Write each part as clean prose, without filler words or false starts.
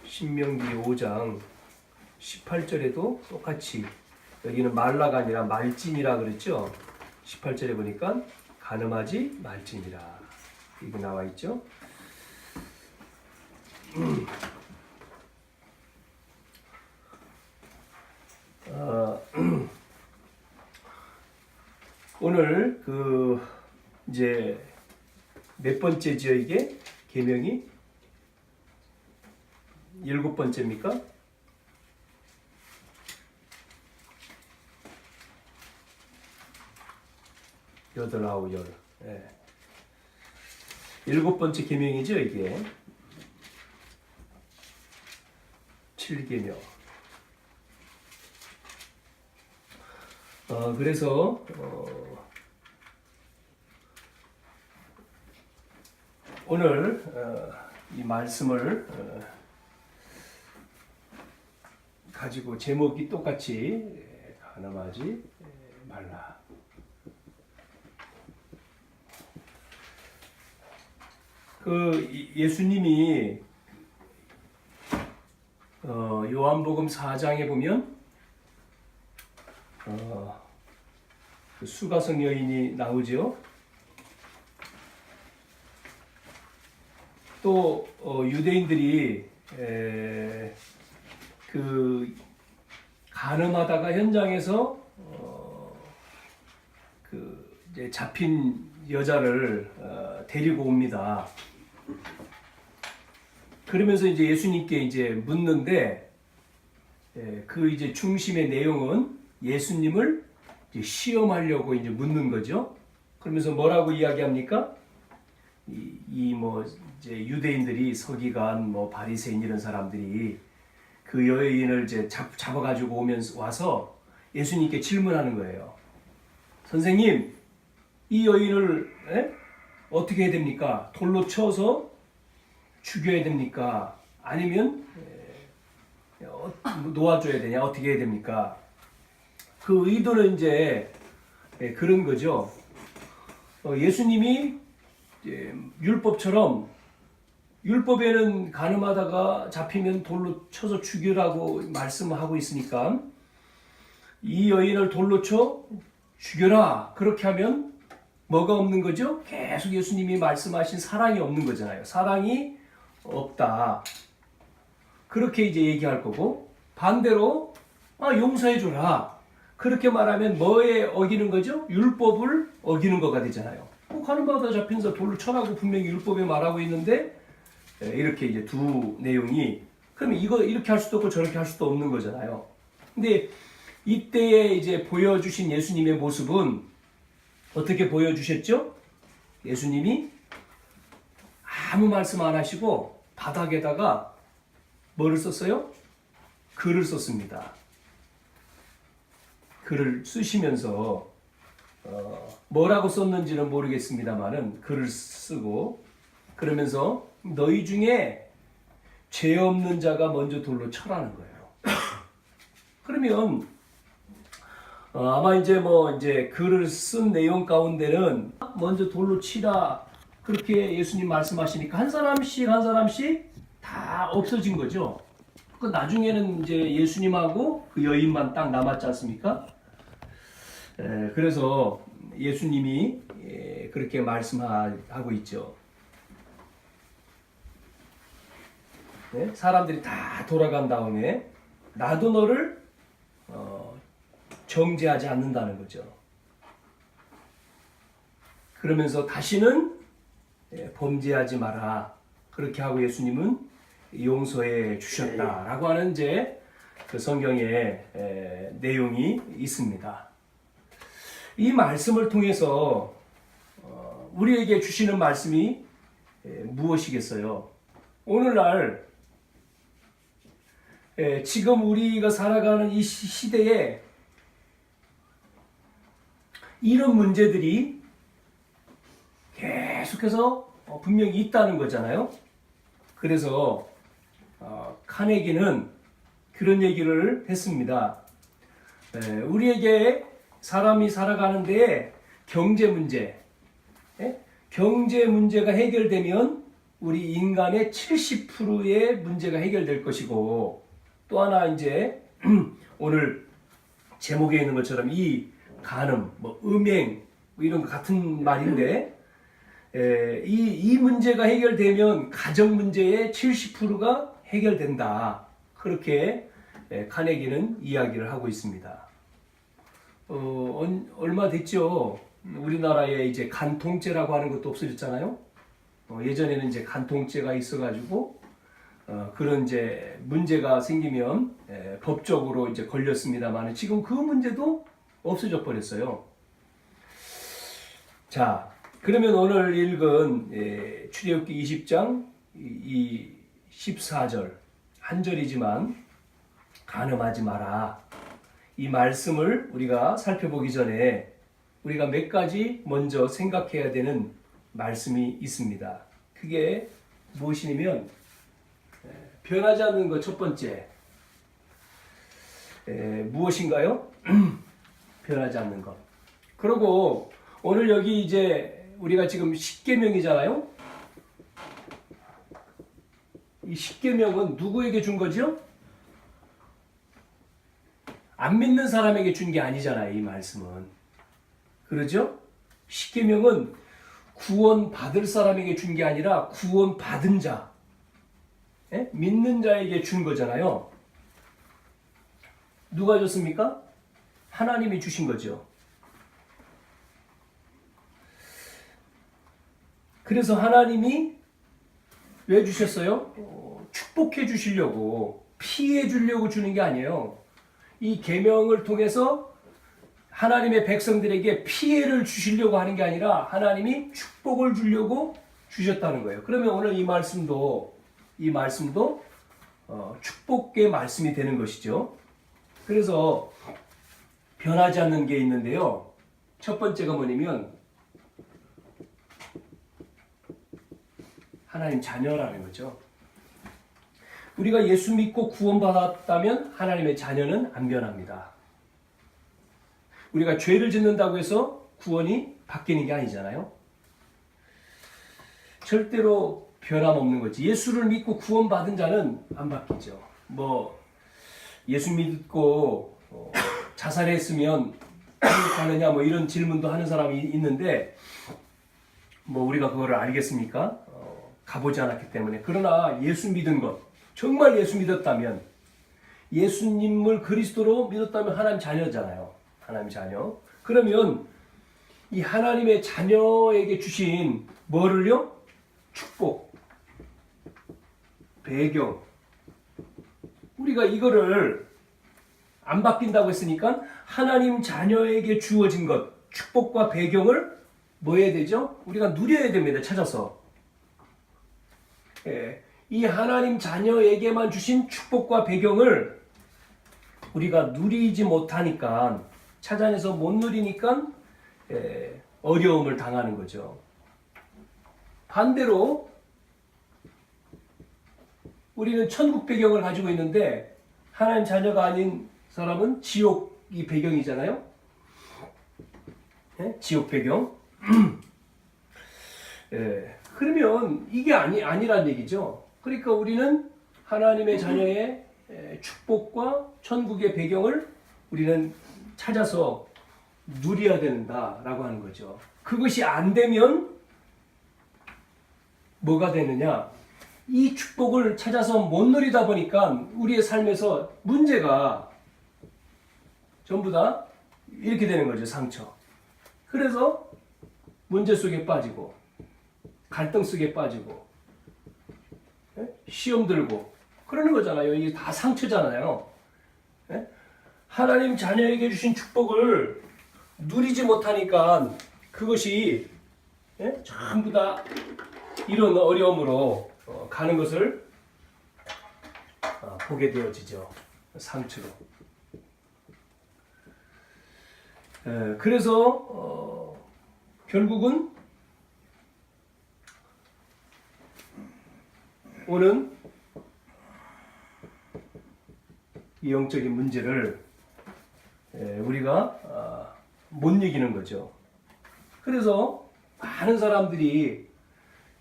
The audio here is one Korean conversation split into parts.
신명기 5장 18절에도 똑같이 여기는 말라가 아니라 말진이라 그랬죠. 18절에 보니까 간음하지 말지니라 이게 나와 있죠. 오늘 이제 몇 번째죠 이게 계명이 7번째입니까? 여덟, 아홉, 열. 예. 7번째 계명이죠 이게. 7계명. 그래서 오늘 이 말씀을 가지고 제목이 똑같이 간음하지 말라. 예수님이 요한복음 4장에 보면 수가성 여인이 나오죠. 또 유대인들이 간음하다가 현장에서 이제 잡힌 여자를 데리고 옵니다. 그러면서 이제 예수님께 이제 묻는데 이제 중심의 내용은 예수님을 이제 시험하려고 이제 묻는 거죠. 그러면서 뭐라고 이야기합니까? 이제 유대인들이 서기관 바리새인 이런 사람들이 그 여인을 이제 잡아가지고 와서 예수님께 질문하는 거예요. 선생님, 이 여인을 어떻게 해야 됩니까? 돌로 쳐서 죽여야 됩니까? 아니면 놓아줘야 되냐? 어떻게 해야 됩니까? 그 의도는 이제 그런 거죠. 예수님이 율법처럼 율법에는 간음하다가 잡히면 돌로 쳐서 죽이라고 말씀하고 있으니까 이 여인을 돌로 쳐 죽여라. 그렇게 하면 뭐가 없는 거죠? 계속 예수님이 말씀하신 사랑이 없는 거잖아요. 사랑이 없다. 그렇게 이제 얘기할 거고 반대로 용서해줘라. 그렇게 말하면 뭐에 어기는 거죠? 율법을 어기는 거가 되잖아요. 간음하다 잡힌 자 돌로 쳐라고 분명히 율법에 말하고 있는데 이렇게 이제 두 내용이 그러면 이거 이렇게 할 수도 없고 저렇게 할 수도 없는 거잖아요. 근데 이때에 이제 보여주신 예수님의 모습은 어떻게 보여주셨죠? 예수님이 아무 말씀 안 하시고 바닥에다가 뭐를 썼어요? 글을 썼습니다. 글을 쓰시면서 뭐라고 썼는지는 모르겠습니다만은 글을 쓰고 그러면서 너희 중에 죄 없는 자가 먼저 돌로 쳐라는 거예요. 그러면 아마 이제 글을 쓴 내용 가운데는 먼저 돌로 치라 그렇게 예수님 말씀하시니까 한 사람씩 다 없어진 거죠. 그 나중에는 이제 예수님하고 그 여인만 딱 남았지 않습니까? 그래서 예수님이 그렇게 말씀하고 있죠. 네? 사람들이 다 돌아간 다음에 나도 너를 정죄하지 않는다는 거죠. 그러면서 다시는 범죄하지 마라. 그렇게 하고 예수님은 용서해 주셨다라고 하는 이제 그 성경의 내용이 있습니다. 이 말씀을 통해서 우리에게 주시는 말씀이 무엇이겠어요? 오늘날 지금 우리가 살아가는 이 시대에 이런 문제들이 계속해서 분명히 있다는 거잖아요. 그래서 카네기는 그런 얘기를 했습니다. 우리에게 사람이 살아가는 데에 경제 문제가 해결되면 우리 인간의 70%의 문제가 해결될 것이고, 또 하나 이제 오늘 제목에 있는 것처럼 이 간음, 뭐 음행 뭐 이런 거 같은 말인데, 이 문제가 해결되면 가정 문제의 70%가 해결된다. 그렇게 카네기는 이야기를 하고 있습니다. 얼마 됐죠? 우리나라에 이제 간통죄라고 하는 것도 없어졌잖아요. 예전에는 이제 간통죄가 있어가지고 그런 이제 문제가 생기면 법적으로 이제 걸렸습니다만 지금 그 문제도 없어져 버렸어요. 자, 그러면 오늘 읽은 출애굽기 20장 이 14절 한 절이지만 간음하지 마라. 이 말씀을 우리가 살펴보기 전에 우리가 몇 가지 먼저 생각해야 되는 말씀이 있습니다. 그게 무엇이냐면 변하지 않는 것 첫 번째 무엇인가요? 변하지 않는 것. 그리고 오늘 여기 이제 우리가 지금 십계명이잖아요. 이 십계명은 누구에게 준 거죠? 안 믿는 사람에게 준 게 아니잖아요. 이 말씀은. 그러죠? 십계명은 구원 받을 사람에게 준 게 아니라 구원 받은 자, 믿는 자에게 준 거잖아요. 누가 줬습니까? 하나님이 주신 거죠. 그래서 하나님이 왜 주셨어요? 축복해 주시려고, 피해 주려고 주는 게 아니에요. 이 계명을 통해서 하나님의 백성들에게 피해를 주시려고 하는 게 아니라 하나님이 축복을 주려고 주셨다는 거예요. 그러면 오늘 이 말씀도 축복의 말씀이 되는 것이죠. 그래서 변하지 않는 게 있는데요. 첫 번째가 뭐냐면 하나님 자녀라는 거죠. 우리가 예수 믿고 구원받았다면 하나님의 자녀는 안 변합니다. 우리가 죄를 짓는다고 해서 구원이 바뀌는 게 아니잖아요. 절대로 변함없는 거지. 예수를 믿고 구원받은 자는 안 바뀌죠. 뭐 예수 믿고 자살했으면 천국 가느냐 뭐 이런 질문도 하는 사람이 있는데 뭐 우리가 그거를 알겠습니까? 가보지 않았기 때문에. 그러나 예수 믿은 것, 정말 예수 믿었다면, 예수님을 그리스도로 믿었다면 하나님 자녀잖아요. 하나님 자녀. 그러면 이 하나님의 자녀에게 주신 뭐를요? 축복, 배경. 우리가 이거를 안 바뀐다고 했으니까 하나님 자녀에게 주어진 것, 축복과 배경을 뭐 해야 되죠? 우리가 누려야 됩니다. 찾아서. 이 하나님 자녀에게만 주신 축복과 배경을 우리가 누리지 못하니까, 찾아내서 못 누리니까 어려움을 당하는 거죠. 반대로 우리는 천국 배경을 가지고 있는데 하나님 자녀가 아닌 사람은 지옥이 배경이잖아요. 지옥 배경. 그러면 이게 아니란 얘기죠. 그러니까 우리는 하나님의 자녀의 축복과 천국의 배경을 우리는 찾아서 누려야 된다라고 하는 거죠. 그것이 안 되면 뭐가 되느냐? 이 축복을 찾아서 못 누리다 보니까 우리의 삶에서 문제가 전부 다 이렇게 되는 거죠. 상처. 그래서 문제 속에 빠지고 갈등 속에 빠지고 시험 들고 그러는 거잖아요. 이게 다 상처잖아요. 하나님 자녀에게 주신 축복을 누리지 못하니까 그것이 전부 다 이런 어려움으로 가는 것을 보게 되어지죠. 상처로. 그래서 결국은 오는 이 영적인 문제를 우리가 못 이기는 거죠. 그래서 많은 사람들이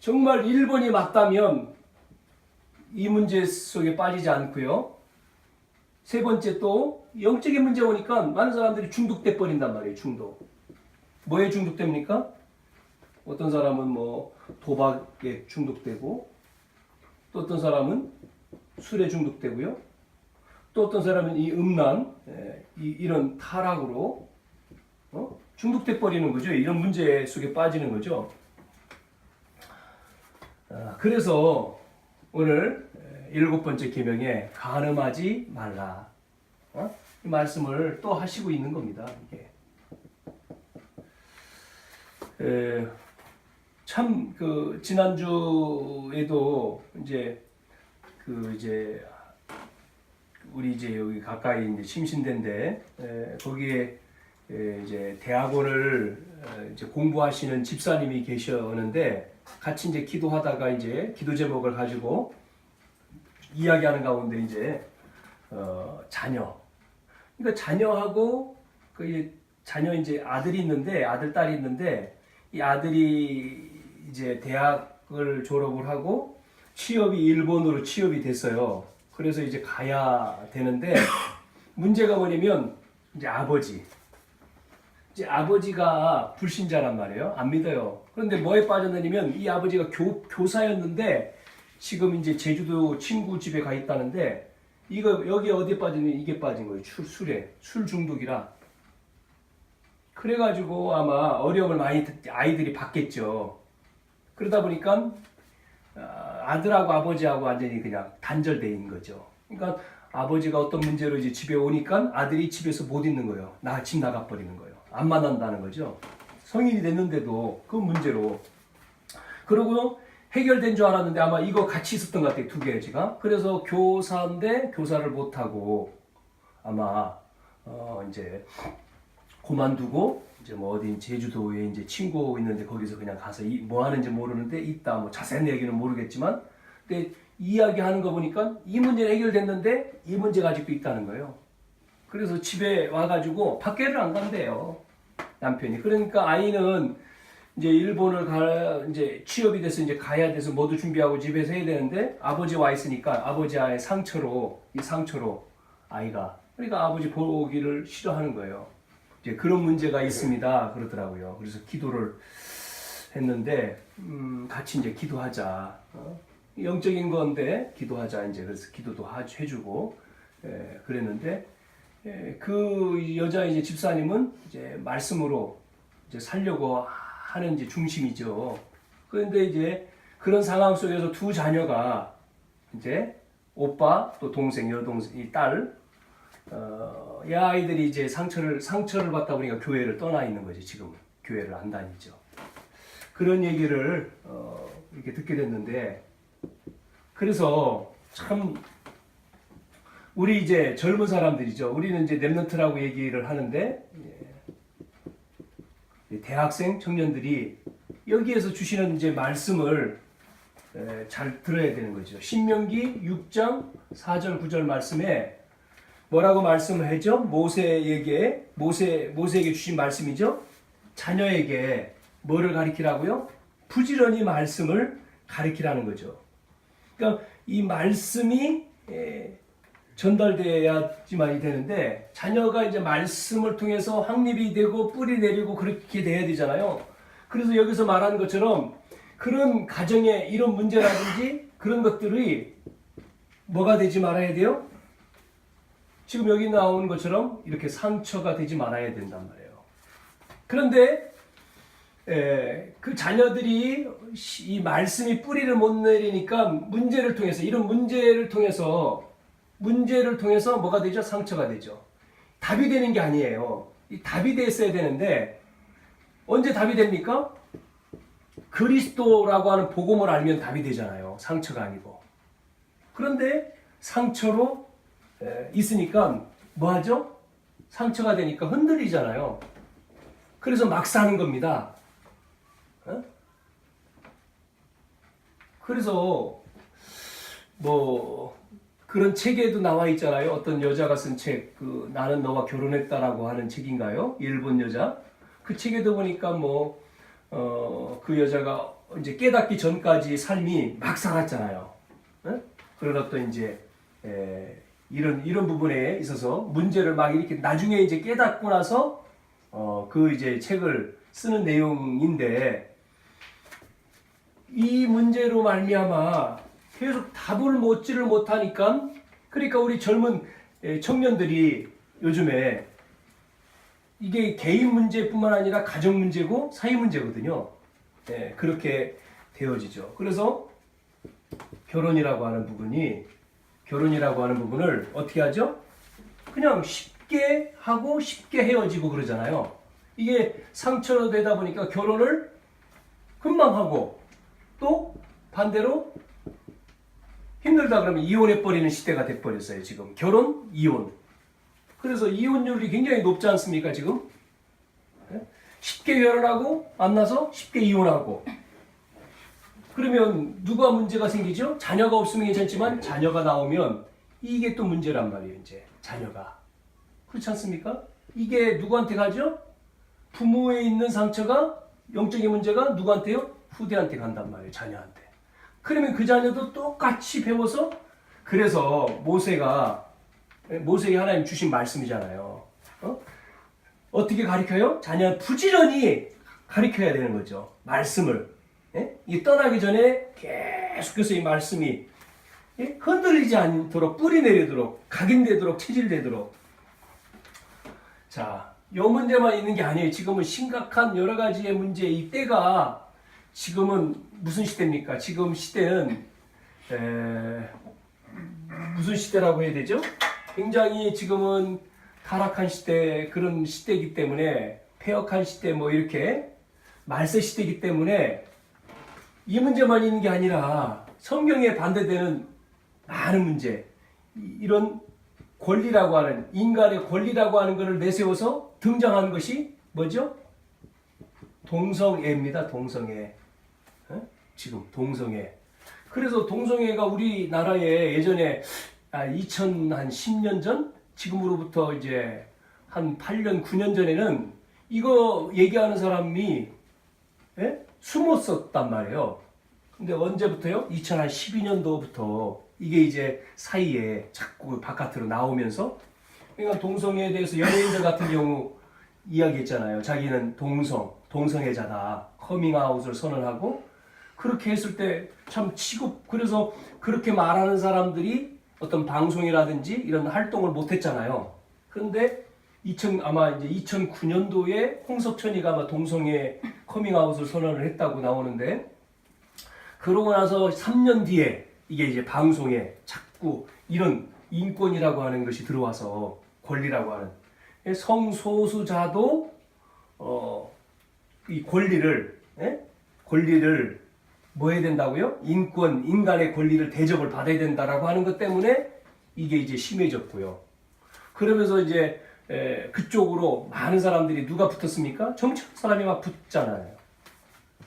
정말 1번이 맞다면 이 문제 속에 빠지지 않고요. 세 번째 또 영적인 문제 오니까 많은 사람들이 중독돼 버린단 말이에요. 중독. 뭐에 중독됩니까? 어떤 사람은 뭐 도박에 중독되고, 또 어떤 사람은 술에 중독되고요. 또 어떤 사람은 이 음란, 이런 타락으로 중독돼 버리는 거죠. 이런 문제 속에 빠지는 거죠. 그래서 오늘 7번째 계명에 간음하지 말라. 이 말씀을 또 하시고 있는 겁니다. 이게. 참 그 지난주에도 이제 우리 이제 여기 가까이 이제 심신대인데 거기에 이제 대학원을 이제 공부하시는 집사님이 계셨는데 같이 이제 기도하다가 이제 기도 제목을 가지고 이야기하는 가운데 이제 자녀. 그러니까 자녀하고 그 자녀 이제 아들이 있는데 아들 딸이 있는데 이 아들이 이제 대학을 졸업을 하고 취업이 일본으로 취업이 됐어요. 그래서 이제 가야 되는데 문제가 뭐냐면 이제 아버지가 불신자란 말이에요. 안 믿어요. 그런데 뭐에 빠졌느냐면 이 아버지가 교사였는데 지금 이제 제주도 친구 집에 가 있다는데 이거 여기 어디에 빠지면 이게 빠진 거예요. 술 중독이라. 그래가지고 아마 어려움을 많이 아이들이 받겠죠. 그러다 보니까 아들하고 아버지하고 완전히 그냥 단절돼 있는 거죠. 그러니까 아버지가 어떤 문제로 이제 집에 오니까 아들이 집에서 못 있는 거예요. 집 나가 버리는 거예요. 안 만난다는 거죠. 성인이 됐는데도 그 문제로. 그리고 해결된 줄 알았는데 아마 이거 같이 있었던 것 같아요. 두 개가. 그래서 교사인데 교사를 못 하고 아마 이제 그만두고 이제 뭐 어디 제주도에 이제 친구 있는데 거기서 그냥 가서 뭐 하는지 모르는데 있다. 뭐 자세한 얘기는 모르겠지만 근데 이야기하는 거 보니까 이 문제는 해결됐는데 이 문제가 아직도 있다는 거예요. 그래서 집에 와가지고 밖에를 안 간대요. 남편이. 그러니까 아이는 이제 일본을 이제 취업이 돼서 이제 가야 돼서 모두 준비하고 집에서 해야 되는데 아버지 와 있으니까 아버지의 상처로 아이가 그러니까 아버지 보기를 싫어하는 거예요. 이제 그런 문제가 있습니다. 그러더라고요. 그래서 기도를 했는데 같이 이제 기도하자. 영적인 건데 기도하자 이제 그래서 기도도 해주고 그랬는데 그 여자 이제 집사님은 이제 말씀으로 이제 살려고 하는 이제 중심이죠. 그런데 이제 그런 상황 속에서 두 자녀가 이제 오빠 또 동생 여동생 이 딸 이 아이들이 이제 상처를 받다 보니까 교회를 떠나 있는 거지. 지금은 교회를 안 다니죠. 그런 얘기를 이렇게 듣게 됐는데 그래서 참 우리 이제 젊은 사람들이죠. 우리는 이제 렘넌트라고 얘기를 하는데 대학생 청년들이 여기에서 주시는 이제 말씀을 잘 들어야 되는 거죠. 신명기 6장 4절 9절 말씀에 뭐라고 말씀을 하죠? 모세에게 주신 말씀이죠. 자녀에게 뭐를 가리키라고요? 부지런히 말씀을 가리키라는 거죠. 그러니까 이 말씀이 전달돼야지만이 되는데 자녀가 이제 말씀을 통해서 확립이 되고 뿌리 내리고 그렇게 돼야 되잖아요. 그래서 여기서 말하는 것처럼 그런 가정에 이런 문제라든지 그런 것들이 뭐가 되지 말아야 돼요? 지금 여기 나오는 것처럼 이렇게 상처가 되지 말아야 된단 말이에요. 그런데 그 자녀들이 이 말씀이 뿌리를 못 내리니까 이런 문제를 통해서 뭐가 되죠? 상처가 되죠. 답이 되는 게 아니에요. 이 답이 됐어야 되는데 언제 답이 됩니까? 그리스도라고 하는 복음을 알면 답이 되잖아요. 상처가 아니고. 그런데 상처로 있으니까 뭐하죠? 상처가 되니까 흔들리잖아요. 그래서 막 사는 겁니다. 그래서 뭐 그런 책에도 나와 있잖아요. 어떤 여자가 쓴 책, 나는 너와 결혼했다라고 하는 책인가요? 일본 여자. 그 책에도 보니까 그 여자가 이제 깨닫기 전까지 삶이 막 살았잖아요. 그런 어떤 이제 이런 부분에 있어서 문제를 막 이렇게 나중에 이제 깨닫고 나서 그 이제 책을 쓰는 내용인데, 이 문제로 말미암아 계속 답을 얻지를 못하니까, 그러니까 우리 젊은 청년들이 요즘에 이게 개인 문제뿐만 아니라 가정 문제고 사회 문제거든요. 그렇게 되어지죠. 그래서 결혼이라고 하는 부분을 어떻게 하죠? 그냥 쉽게 하고 쉽게 헤어지고 그러잖아요. 이게 상처로 되다 보니까 결혼을 금방 하고, 또 반대로 힘들다 그러면 이혼해버리는 시대가 돼버렸어요. 지금 결혼, 이혼. 그래서 이혼율이 굉장히 높지 않습니까 지금? 쉽게 결혼하고 만나서 쉽게 이혼하고. 그러면 누가 문제가 생기죠? 자녀가 없으면 괜찮지만 자녀가 나오면 이게 또 문제란 말이에요. 이제 자녀가. 그렇지 않습니까? 이게 누구한테 가죠? 부모에 있는 상처가, 영적인 문제가 누구한테요? 후대한테 간단 말이에요. 자녀한테. 그러면 그 자녀도 똑같이 배워서, 그래서 모세에게 하나님 주신 말씀이잖아요. 어떻게 가르쳐요? 자녀 부지런히 가르쳐야 되는 거죠. 말씀을. 이 떠나기 전에 계속해서 이 말씀이 흔들리지 않도록, 뿌리 내리도록, 각인되도록, 체질되도록. 자, 이 문제만 있는 게 아니에요. 지금은 심각한 여러 가지의 문제, 이 때가 지금은 무슨 시대입니까? 지금 시대는 무슨 시대라고 해야 되죠? 굉장히 지금은 타락한 시대, 그런 시대이기 때문에, 폐역한 시대, 뭐 이렇게 말세 시대이기 때문에 이 문제만 있는 게 아니라 성경에 반대되는 많은 문제, 이런 권리라고 하는, 인간의 권리라고 하는 것을 내세워서 등장한 것이 뭐죠? 동성애입니다. 동성애. 지금 동성애. 그래서 동성애가 우리나라에 예전에 2010년 전? 지금으로부터 이제 한 8년, 9년 전에는 이거 얘기하는 사람이 숨었었단 말이에요. 근데 언제부터요? 2012년도부터 이게 이제 사이에 자꾸 바깥으로 나오면서, 그러니까 동성애에 대해서 연예인들 같은 경우 이야기했잖아요. 자기는 동성애자다. 커밍아웃을 선언하고, 그렇게 했을 때 참 그래서 그렇게 말하는 사람들이 어떤 방송이라든지 이런 활동을 못 했잖아요. 그런데 아마 이제 2009년도에 홍석천이가 아마 동성애 커밍아웃을 선언을 했다고 나오는데, 그러고 나서 3년 뒤에 이게 이제 방송에 자꾸 이런 인권이라고 하는 것이 들어와서, 권리라고 하는, 성소수자도 이 권리를 뭐 해야 된다고요? 인간의 권리를 대접을 받아야 된다라고 하는 것 때문에 이게 이제 심해졌고요. 그러면서 이제 그쪽으로 많은 사람들이 누가 붙었습니까? 정치적 사람이 막 붙잖아요.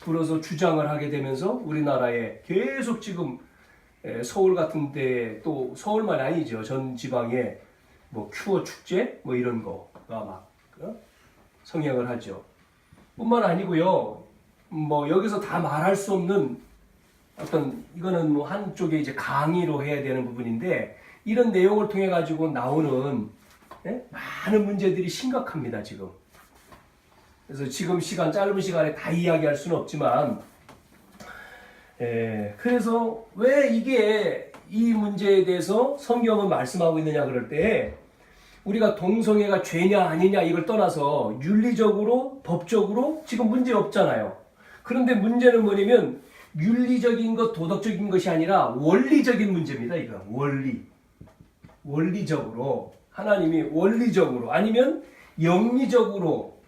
불어서 주장을 하게 되면서 우리나라에 계속 지금 서울 같은 데, 또 서울만 아니죠. 전 지방에 뭐 큐어 축제 뭐 이런 거가 막 성행을 하죠. 뿐만 아니고요. 뭐 여기서 다 말할 수 없는 어떤, 이거는 뭐 한쪽에 이제 강의로 해야 되는 부분인데, 이런 내용을 통해 가지고 나오는 많은 문제들이 심각합니다, 지금. 그래서 지금 짧은 시간에 다 이야기할 수는 없지만, 그래서 왜 이 문제에 대해서 성경은 말씀하고 있느냐 그럴 때, 우리가 동성애가 죄냐 아니냐 이걸 떠나서 윤리적으로, 법적으로 지금 문제 없잖아요. 그런데 문제는 뭐냐면 윤리적인 것, 도덕적인 것이 아니라 원리적인 문제입니다. 이거 원리적으로, 하나님이 원리적으로 아니면 영리적으로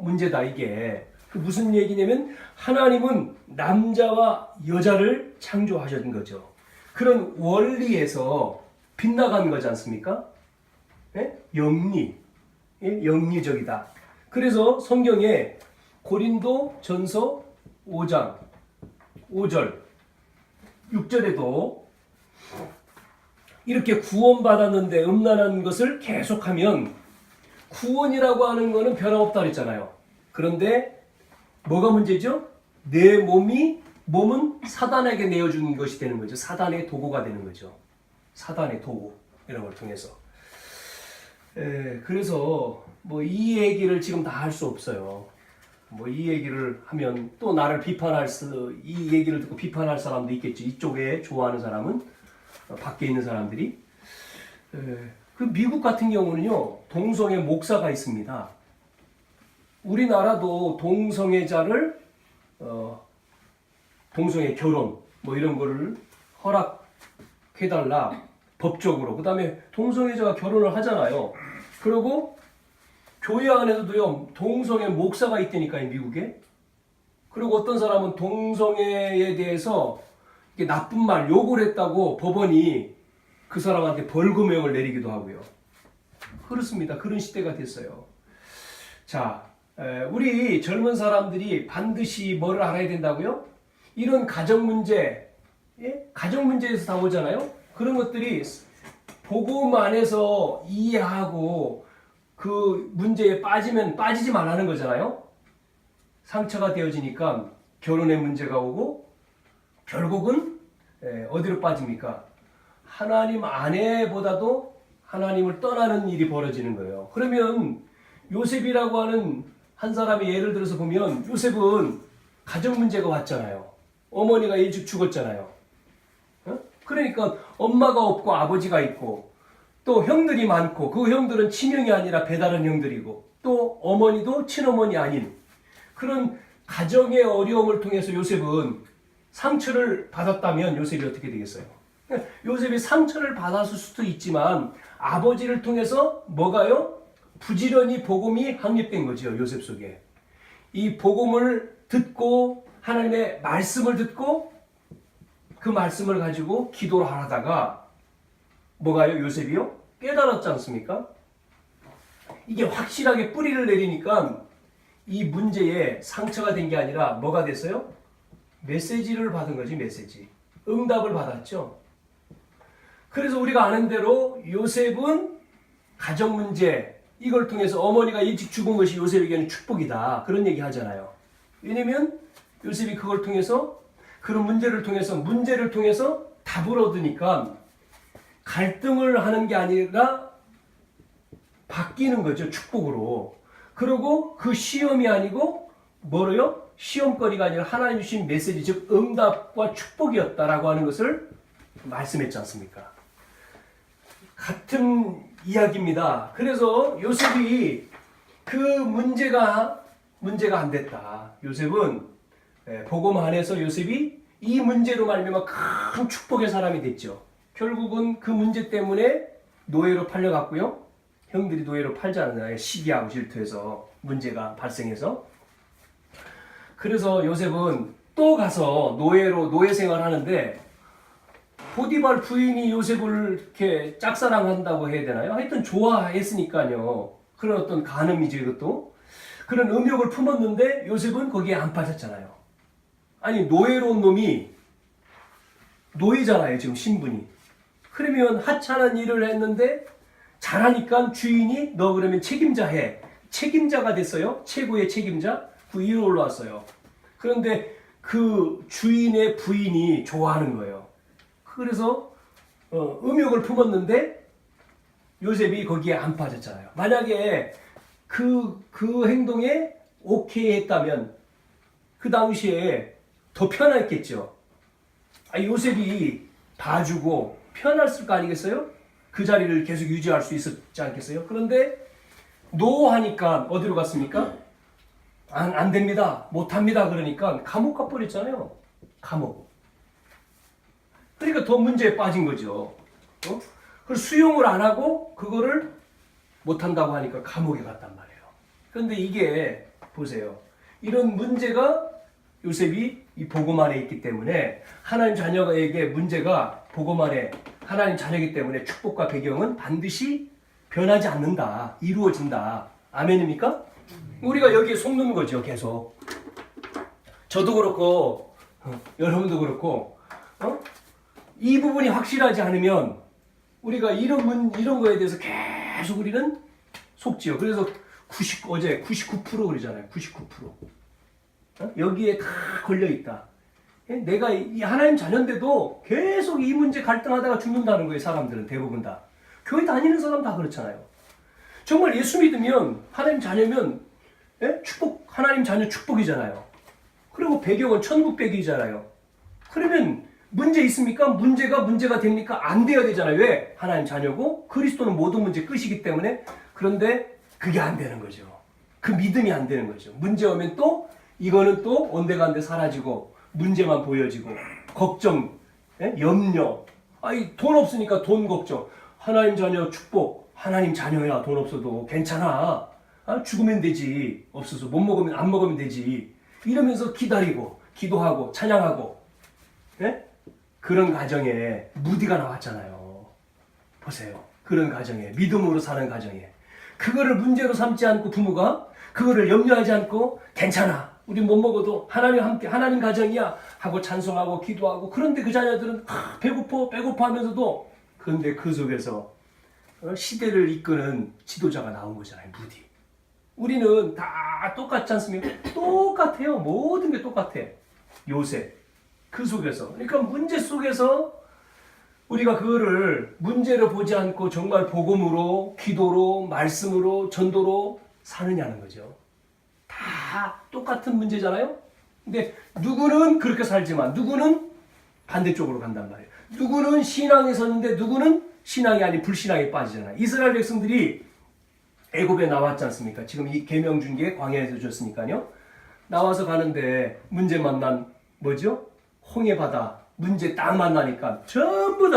문제다. 이게 무슨 얘기냐면, 하나님은 남자와 여자를 창조하신 거죠. 그런 원리에서 빗나간 거지 않습니까? 영리적이다. 그래서 성경에 고린도 전서 5장 5절 6절에도 이렇게 구원받았는데 음란한 것을 계속하면, 구원이라고 하는 거는 변함없다 그랬잖아요. 그런데 뭐가 문제죠? 내 몸은 사단에게 내어주는 것이 되는 거죠. 사단의 도구가 되는 거죠. 사단의 도구 이런 걸 통해서. 그래서 뭐 이 얘기를 지금 다 할 수 없어요. 뭐 이 얘기를 하면 또 나를 이 얘기를 듣고 비판할 사람도 있겠죠. 이쪽에 좋아하는 사람은 밖에 있는 사람들이. 그 미국 같은 경우는요, 동성애 목사가 있습니다. 우리나라도 동성애자를 동성애 결혼 뭐 이런 거를 허락해달라 법적으로. 그 다음에 동성애자가 결혼을 하잖아요. 그리고 교회 안에서도요 동성애 목사가 있다니까요, 미국에. 그리고 어떤 사람은 동성애에 대해서 나쁜 말 욕을 했다고 법원이 그 사람한테 벌금형을 내리기도 하고요. 그렇습니다. 그런 시대가 됐어요. 자, 우리 젊은 사람들이 반드시 뭐를 알아야 된다고요? 이런 가정 문제, 가정 문제에서 다 오잖아요. 그런 것들이 복음 안에서 이해하고 그 문제에 빠지지 말라는 거잖아요. 상처가 되어지니까 결혼의 문제가 오고 결국은 어디로 빠집니까? 하나님 안에보다도 하나님을 떠나는 일이 벌어지는 거예요. 그러면 요셉이라고 하는 한 사람이 예를 들어서 보면 요셉은 가정 문제가 왔잖아요. 어머니가 일찍 죽었잖아요. 그러니까 엄마가 없고 아버지가 있고 또 형들이 많고 그 형들은 친형이 아니라 배다른 형들이고 또 어머니도 친어머니 아닌 그런 가정의 어려움을 통해서 요셉은 상처를 받았다면 요셉이 어떻게 되겠어요? 요셉이 상처를 받았을 수도 있지만 아버지를 통해서 뭐가요? 부지런히 복음이 확립된 거죠. 요셉 속에. 이 복음을 듣고 하나님의 말씀을 듣고 그 말씀을 가지고 기도를 하다가 뭐가요? 요셉이요? 깨달았지 않습니까? 이게 확실하게 뿌리를 내리니까 이 문제에 상처가 된 게 아니라 뭐가 됐어요? 메시지를 받은 거지, 메시지. 응답을 받았죠. 그래서 우리가 아는 대로 요셉은 가정 문제, 이걸 통해서 어머니가 일찍 죽은 것이 요셉에게는 축복이다. 그런 얘기 하잖아요. 왜냐면 요셉이 그걸 통해서 그런 문제를 통해서 답을 얻으니까 갈등을 하는 게 아니라 바뀌는 거죠. 축복으로. 그리고 그 시험이 아니고 뭐로요? 시험거리가 아니라 하나님 주신 메시지, 즉 응답과 축복이었다라고 하는 것을 말씀했지 않습니까? 같은 이야기입니다. 그래서 요셉이 그 문제가 안 됐다. 요셉은 복음 안에서 요셉이 이 문제로 말미암아 큰 축복의 사람이 됐죠. 결국은 그 문제 때문에 노예로 팔려갔고요. 형들이 노예로 팔지 않았나요? 시기하고 질투해서 문제가 발생해서. 그래서 요셉은 또 가서 노예 생활하는데 보디발 부인이 요셉을 이렇게 짝사랑한다고 해야 되나요? 하여튼 좋아했으니까요. 그런 어떤 간음이죠, 이것도. 그런 음욕을 품었는데 요셉은 거기에 안 빠졌잖아요. 아니, 노예로 온 놈이 노예잖아요, 지금 신분이. 그러면 하찮은 일을 했는데 잘하니까 주인이 너 그러면 책임자 해. 책임자가 됐어요. 최고의 책임자. 그 위로 올라왔어요. 그런데 그 주인의 부인이 좋아하는 거예요. 그래서 음욕을 품었는데 요셉이 거기에 안 빠졌잖아요. 만약에 그 행동에 오케이 했다면 그 당시에 더 편했겠죠. 요셉이 봐주고 편했을 거 아니겠어요? 그 자리를 계속 유지할 수 있었지 않겠어요? 그런데 노하니까 어디로 갔습니까? 안 됩니다. 못합니다. 그러니까 감옥 가버렸잖아요. 감옥. 그러니까 더 문제에 빠진 거죠. 그걸 수용을 안 하고 그거를 못한다고 하니까 감옥에 갔단 말이에요. 그런데 이게 보세요. 이런 문제가 요셉이 이 복음 안에 있기 때문에 하나님 자녀에게 문제가 복음 안에 하나님 자녀이기 때문에 축복과 배경은 반드시 변하지 않는다. 이루어진다. 아멘입니까? 우리가 여기에 속는 거죠. 계속. 저도 그렇고 여러분도 그렇고 이 부분이 확실하지 않으면 우리가 이런 거에 대해서 계속 우리는 속지요. 그래서 어제 99% 그러잖아요. 99%. 여기에 다 걸려 있다. 내가 이 하나님 자녀인데도 계속 이 문제 갈등하다가 죽는다는 거예요. 사람들은 대부분 다. 교회 다니는 사람 다 그렇잖아요. 정말 예수 믿으면 하나님 자녀면 축복, 하나님 자녀 축복이잖아요. 그리고 배경은 천국 배경이잖아요. 그러면 문제 있습니까? 문제가 됩니까? 안 돼야 되잖아요. 왜? 하나님 자녀고 그리스도는 모든 문제 끝이기 때문에. 그런데 그게 안 되는 거죠. 그 믿음이 안 되는 거죠. 문제 오면 또 이거는 또 온데간데 사라지고 문제만 보여지고 걱정, 염려. 돈 없으니까 돈 걱정. 하나님 자녀 축복. 하나님 자녀야 돈 없어도 괜찮아. 죽으면 되지. 없어서 못 먹으면 안 먹으면 되지. 이러면서 기다리고 기도하고 찬양하고 그런 가정에 무디가 나왔잖아요. 보세요. 그런 가정에 믿음으로 사는 가정에 그거를 문제로 삼지 않고 부모가 그거를 염려하지 않고 괜찮아. 우리 못 먹어도 하나님 함께 하나님 가정이야 하고 찬송하고 기도하고 그런데 그 자녀들은 배고파 하면서도 그런데 그 속에서 시대를 이끄는 지도자가 나온 거잖아요. 무디. 우리는 다 똑같지 않습니까? 똑같아요. 모든 게 똑같아. 요셉. 그 속에서. 그러니까 문제 속에서 우리가 그거를 문제로 보지 않고 정말 복음으로, 기도로, 말씀으로, 전도로 사느냐는 거죠. 다 똑같은 문제잖아요? 근데 누구는 그렇게 살지만 누구는 반대쪽으로 간단 말이에요. 누구는 신앙에 섰는데 누구는 신앙이 아닌 불신앙에 빠지잖아요. 이스라엘 백성들이 애굽에 나왔지 않습니까? 지금 이 계명 준 게 광야에서 줬으니까요. 나와서 가는데 문제 만난 뭐죠? 홍해 바다 문제 딱 만나니까 전부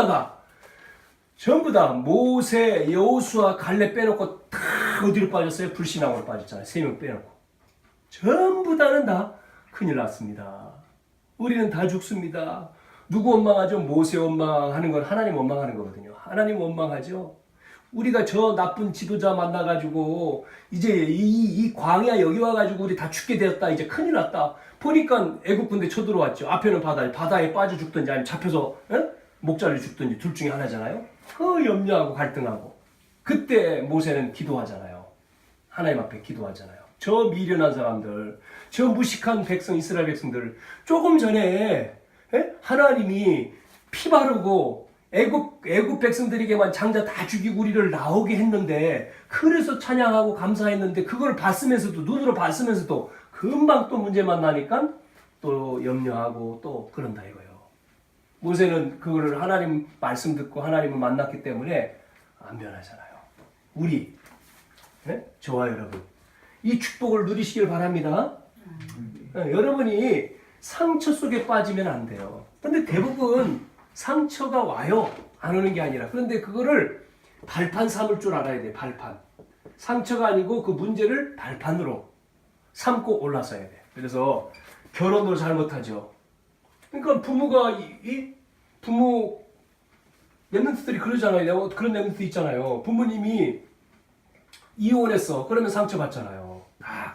다 모세, 여호수아, 갈렙 빼놓고 다 어디로 빠졌어요? 불신앙으로 빠졌잖아요. 3명 빼놓고. 전부 다는 다 큰일 났습니다. 우리는 다 죽습니다. 누구 원망하죠? 모세 원망하는 건 하나님 원망하는 거거든요. 하나님 원망하죠. 우리가 저 나쁜 지도자 만나가지고 이제 이 광야 여기 와가지고 우리 다 죽게 되었다. 이제 큰일 났다. 보니까 애국 군대 쳐들어왔죠. 앞에는 바다에 빠져 죽든지 아니면 잡혀서 목 잘려 죽든지 둘 중에 하나잖아요. 그 염려하고 갈등하고 그때 모세는 기도하잖아요. 하나님 앞에 기도하잖아요. 저 미련한 사람들, 저 무식한 백성 이스라엘 백성들 조금 전에 하나님이 피 바르고 애국 백성들에게만 장자 다 죽이고 우리를 나오게 했는데 그래서 찬양하고 감사했는데 그걸 봤으면서도 눈으로 봤으면서도 금방 또 문제 만나니까 또 염려하고 또 그런다 이거예요. 모세는 그거를 하나님 말씀 듣고 하나님을 만났기 때문에 안 변하잖아요. 우리 저와 여러분 이 축복을 누리시길 바랍니다. 여러분이 상처 속에 빠지면 안 돼요. 근데 대부분 상처가 와요. 안 오는 게 아니라. 그런데 그거를 발판 삼을 줄 알아야 돼. 발판. 상처가 아니고 그 문제를 발판으로 삼고 올라서야 돼. 그래서 결혼을 잘못하죠. 그러니까 부모가 부모 랩런트들이 그러잖아요. 그런 랩런트 있잖아요. 부모님이 이혼했어. 그러면 상처받잖아요.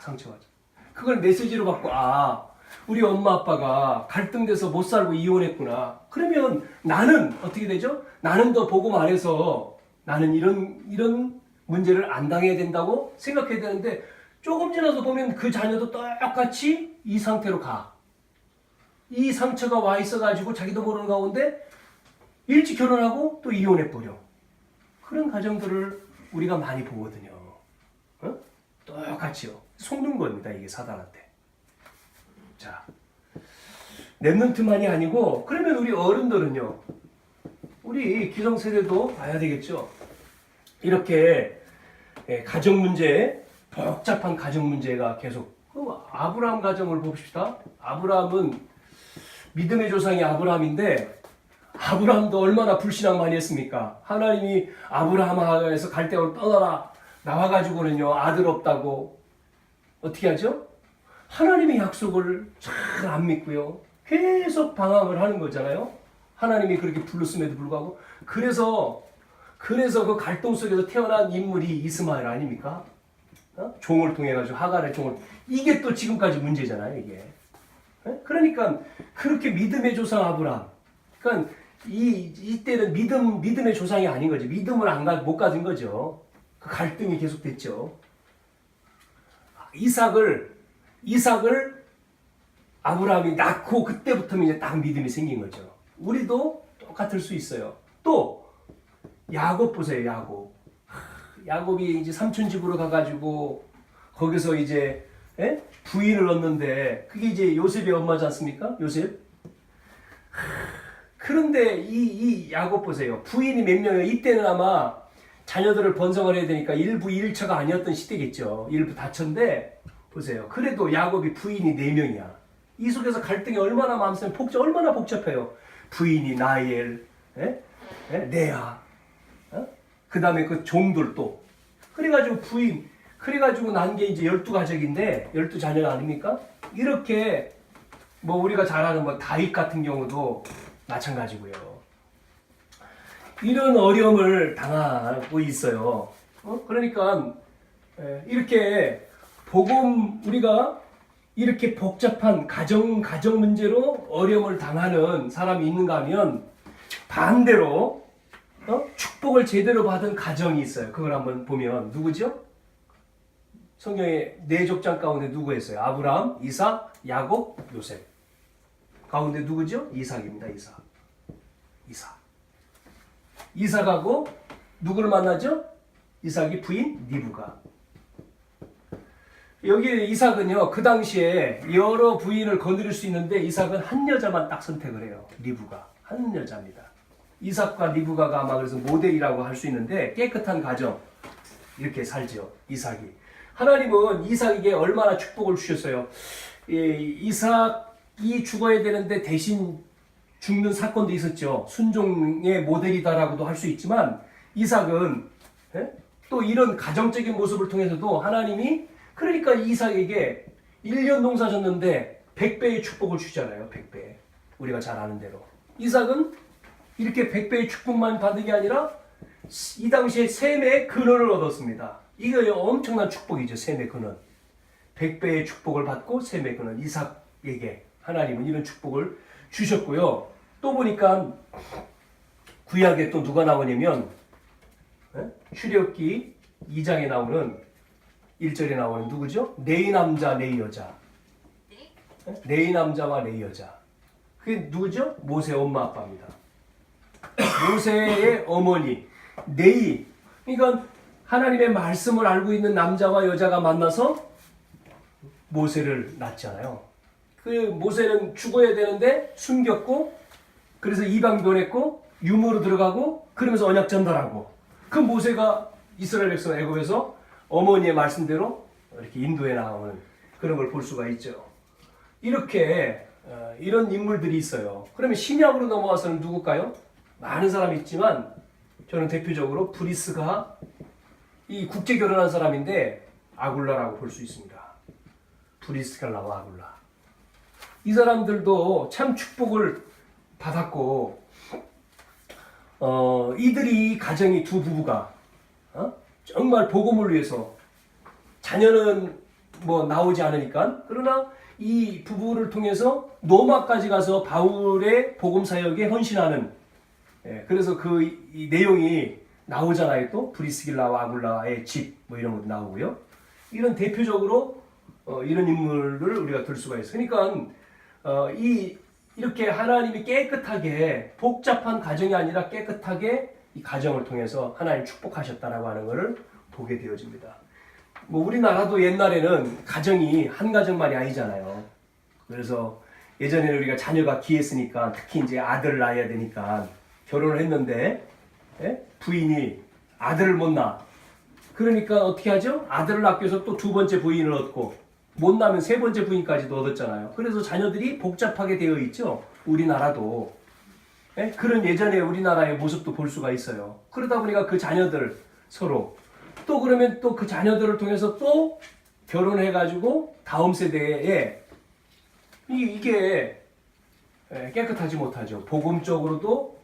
상처받죠. 그걸 메시지로 받고 우리 엄마 아빠가 갈등돼서 못 살고 이혼했구나. 그러면 나는 어떻게 되죠? 나는 더 복음 안에서 나는 이런 문제를 안 당해야 된다고 생각해야 되는데 조금 지나서 보면 그 자녀도 똑같이 이 상태로 가. 이 상처가 와 있어가지고 자기도 모르는 가운데 일찍 결혼하고 또 이혼해버려. 그런 가정들을 우리가 많이 보거든요. 똑같이요. 속는 겁니다. 이게 사단한테. 자, 랩런트만이 아니고 그러면 우리 어른들은요. 우리 기성세대도 봐야 되겠죠. 이렇게 가정 문제, 복잡한 가정 문제가 계속 아브라함 가정을 봅시다. 아브라함은 믿음의 조상이 아브라함인데 아브라함도 얼마나 불신앙 많이 했습니까? 하나님이 아브라함에서 갈대아로 떠나라 나와가지고는요 아들 없다고 어떻게 하죠? 하나님의 약속을 잘 안 믿고요. 계속 방황을 하는 거잖아요. 하나님이 그렇게 불렀음에도 불구하고 그래서 그 갈등 속에서 태어난 인물이 이스마엘 아닙니까? 종을 통해 가지고 하갈의 종을 이게 또 지금까지 문제잖아요. 이게 그러니까 그렇게 믿음의 조상 아브라함. 그러니까 이때는 믿음의 조상이 아닌 거죠. 믿음을 못 가진 거죠. 그 갈등이 계속됐죠. 이삭을 아브라함이 낳고 그때부터 이제 딱 믿음이 생긴 거죠. 우리도 똑같을 수 있어요. 또 야곱 보세요. 야곱이 이제 삼촌 집으로 가가지고 거기서 이제 부인을 얻는데 그게 이제 요셉의 엄마지 않습니까? 요셉. 그런데 이 야곱 보세요. 부인이 몇 명이에요? 이때는 아마 자녀들을 번성을 해야 되니까 일부 1처가 아니었던 시대겠죠. 일부 다처인데 보세요. 그래도 야곱이 부인이 4명이야. 이 속에서 갈등이 얼마나 많으면 얼마나 복잡해요. 부인이 나엘, 레아, 그 다음에 그 종들 또. 그래가지고 그래가지고 난 게 이제 12가족인데 12자녀가 아닙니까? 이렇게 뭐 우리가 잘 아는 뭐 다윗 같은 경우도 마찬가지고요. 이런 어려움을 당하고 있어요. 그러니까 이렇게 우리가 이렇게 복잡한 가정 문제로 어려움을 당하는 사람이 있는가 하면 반대로 축복을 제대로 받은 가정이 있어요. 그걸 한번 보면 누구죠? 성경의 4족장 가운데 누구 했어요? 아브라함, 이삭, 야곱, 요셉. 가운데 누구죠? 이삭입니다. 이삭하고 누구를 만나죠? 이삭이 부인 리브가. 여기 이삭은요, 그 당시에 여러 부인을 거느릴 수 있는데 이삭은 한 여자만 딱 선택을 해요. 리브가. 한 여자입니다. 이삭과 리브가가 아마 그래서 모델이라고 할 수 있는데 깨끗한 가정 이렇게 살죠. 이삭이. 하나님은 이삭에게 얼마나 축복을 주셨어요. 이삭이 죽어야 되는데 대신 죽는 사건도 있었죠. 순종의 모델이다라고도 할 수 있지만 이삭은 또 이런 가정적인 모습을 통해서도 하나님이 그러니까 이삭에게 1년 농사 졌는데 100배의 축복을 주잖아요. 100배. 우리가 잘 아는 대로. 이삭은 이렇게 100배의 축복만 받은 게 아니라 이 당시에 셈의 근원을 얻었습니다. 이거 엄청난 축복이죠. 셈의 근원. 100배의 축복을 받고 셈의 근원. 이삭에게 하나님은 이런 축복을 주셨고요. 또 보니까 구약에 또 누가 나오냐면 출애굽기 2장에 나오는 1절에 나오는 누구죠? 네 남자 네 여자. 네 남자와 네 여자. 그게 누구죠? 모세 엄마 아빠입니다. 모세의 어머니 네이. 그러니까 하나님의 말씀을 알고 있는 남자와 여자가 만나서 모세를 낳잖아요. 그 모세는 죽어야 되는데 숨겼고 그래서 이방 보냈고 유모로 들어가고 그러면서 언약 전달하고 그 모세가 이스라엘 백성 애굽에서 어머니의 말씀대로 이렇게 인도해 나오는 그런 걸 볼 수가 있죠. 이렇게 이런 인물들이 있어요. 그러면 신약으로 넘어와서는 누굴까요? 많은 사람이 있지만 저는 대표적으로 브리스가 이 국제 결혼한 사람인데 아굴라라고 볼 수 있습니다. 브리스갈라와 아굴라. 이 사람들도 참 축복을 받았고 이들이 가정이 두 부부가 정말 복음을 위해서 자녀는 뭐 나오지 않으니까 그러나 이 부부를 통해서 로마까지 가서 바울의 복음 사역에 헌신하는 그래서 이 내용이 나오잖아요. 또 브리스길라와 아굴라의 집 뭐 이런 것도 나오고요. 이런 대표적으로 이런 인물을 우리가 들 수가 있어요. 그러니까 이렇게 하나님이 깨끗하게 복잡한 가정이 아니라 깨끗하게 이 가정을 통해서 하나님 축복하셨다라고 하는 것을 보게 되어집니다. 뭐 우리나라도 옛날에는 가정이 한 가정만이 아니잖아요. 그래서 예전에는 우리가 자녀가 귀했으니까 특히 이제 아들을 낳아야 되니까 결혼을 했는데 부인이 아들을 못 낳아. 그러니까 어떻게 하죠? 아들을 낳기 위해서 또 2번째 부인을 얻고 못 낳으면 3번째 부인까지도 얻었잖아요. 그래서 자녀들이 복잡하게 되어 있죠. 우리나라도. 그런 예전에 우리나라의 모습도 볼 수가 있어요. 그러다 보니까 그 자녀들 서로 또 그러면 또 그 자녀들을 통해서 또 결혼해가지고 다음 세대에 이게 깨끗하지 못하죠. 복음적으로도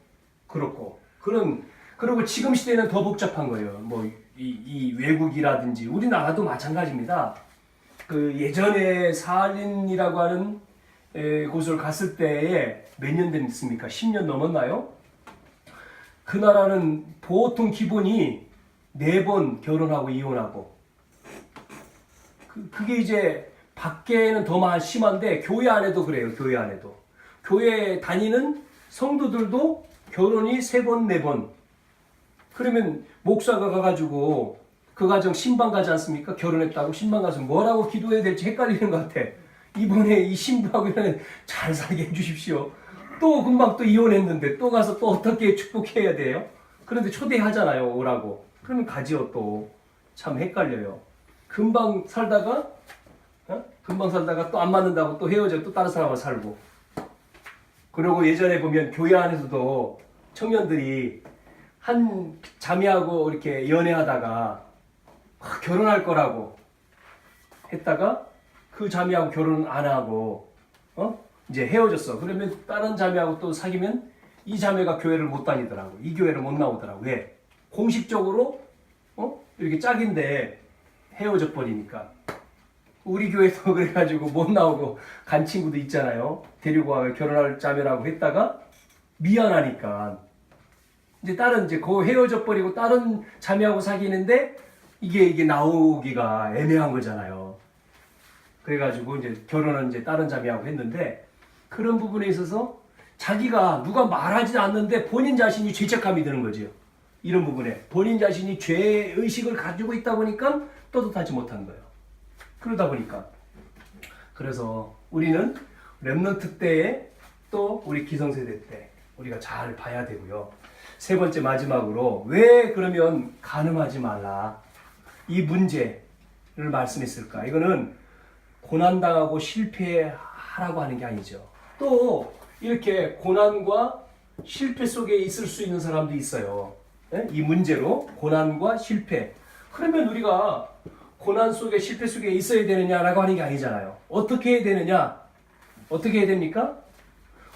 그렇고 그리고 지금 시대는 더 복잡한 거예요. 뭐 이 외국이라든지 우리나라도 마찬가지입니다. 그 예전에 사할린이라고 하는 곳을 갔을 때에 몇 년 됐습니까? 10년 넘었나요? 그 나라는 보통 기본이 4번 결혼하고 이혼하고 그게 이제 밖에는 더 심한데 교회 안에도 그래요. 교회 안에도. 교회 다니는 성도들도 결혼이 3번, 4번. 그러면 목사가 가가지고 그 가정 신방 가지 않습니까? 결혼했다고 신방 가서 뭐라고 기도해야 될지 헷갈리는 것 같아. 이번에 이 신부하고 잘 살게 해주십시오. 또 금방 또 이혼했는데 또 가서 또 어떻게 축복해야 돼요? 그런데 초대하잖아요. 오라고. 그러면 가지요 또. 참 헷갈려요. 금방 살다가 또 안 맞는다고 또 헤어져 또 다른 사람하고 살고. 그리고 예전에 보면 교회 안에서도 청년들이 한 자매하고 이렇게 연애하다가 결혼할 거라고 했다가 그 자매하고 결혼 안 하고 이제 헤어졌어. 그러면 다른 자매하고 또 사귀면 이 자매가 교회를 못 다니더라고. 이 교회를 못 나오더라고. 왜? 공식적으로 이렇게 짝인데 헤어져 버리니까. 우리 교회도 그래가지고 못 나오고 간 친구도 있잖아요. 데리고 와 결혼할 자매라고 했다가 미안하니까 이제 그 헤어져 버리고 다른 자매하고 사귀는데 이게 나오기가 애매한 거잖아요. 그래가지고 이제 결혼은 이제 다른 자매하고 했는데 그런 부분에 있어서 자기가 누가 말하지 않는데 본인 자신이 죄책감이 드는 거죠. 이런 부분에 본인 자신이 죄의식을 가지고 있다 보니까 떳떳하지 못한 거예요. 그러다 보니까 그래서 우리는 렘넌트 때에 또 우리 기성세대 때 우리가 잘 봐야 되고요. 3번째 마지막으로 왜 그러면 간음하지 말라 이 문제를 말씀했을까? 이거는 고난당하고 실패하라고 하는 게 아니죠. 또 이렇게 고난과 실패 속에 있을 수 있는 사람도 있어요. 이 문제로 고난과 실패. 그러면 우리가 고난 속에 실패 속에 있어야 되느냐라고 하는 게 아니잖아요. 어떻게 해야 되느냐? 어떻게 해야 됩니까?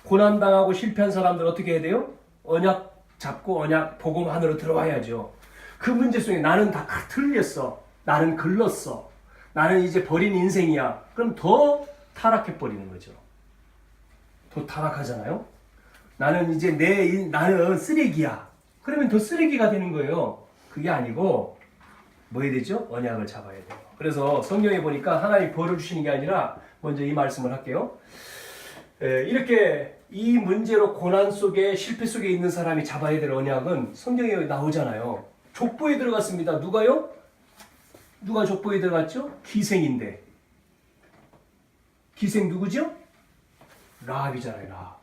고난당하고 실패한 사람들 어떻게 해야 돼요? 언약 잡고 언약 복음 안으로 들어와야죠. 그 문제 속에 나는 다 틀렸어. 나는 글렀어. 나는 이제 버린 인생이야. 그럼 더 타락해 버리는 거죠. 더 타락하잖아요. 나는 이제 나는 쓰레기야. 그러면 더 쓰레기가 되는 거예요. 그게 아니고 뭐 해야 되죠? 언약을 잡아야 돼요. 그래서 성경에 보니까 하나님이 벌을 주시는 게 아니라 먼저 이 말씀을 할게요. 이렇게 이 문제로 고난 속에 실패 속에 있는 사람이 잡아야 될 언약은 성경에 나오잖아요. 족보에 들어갔습니다. 누가요? 누가 족보에 들어갔죠? 기생인데. 기생 누구죠? 라합이잖아요. 라합.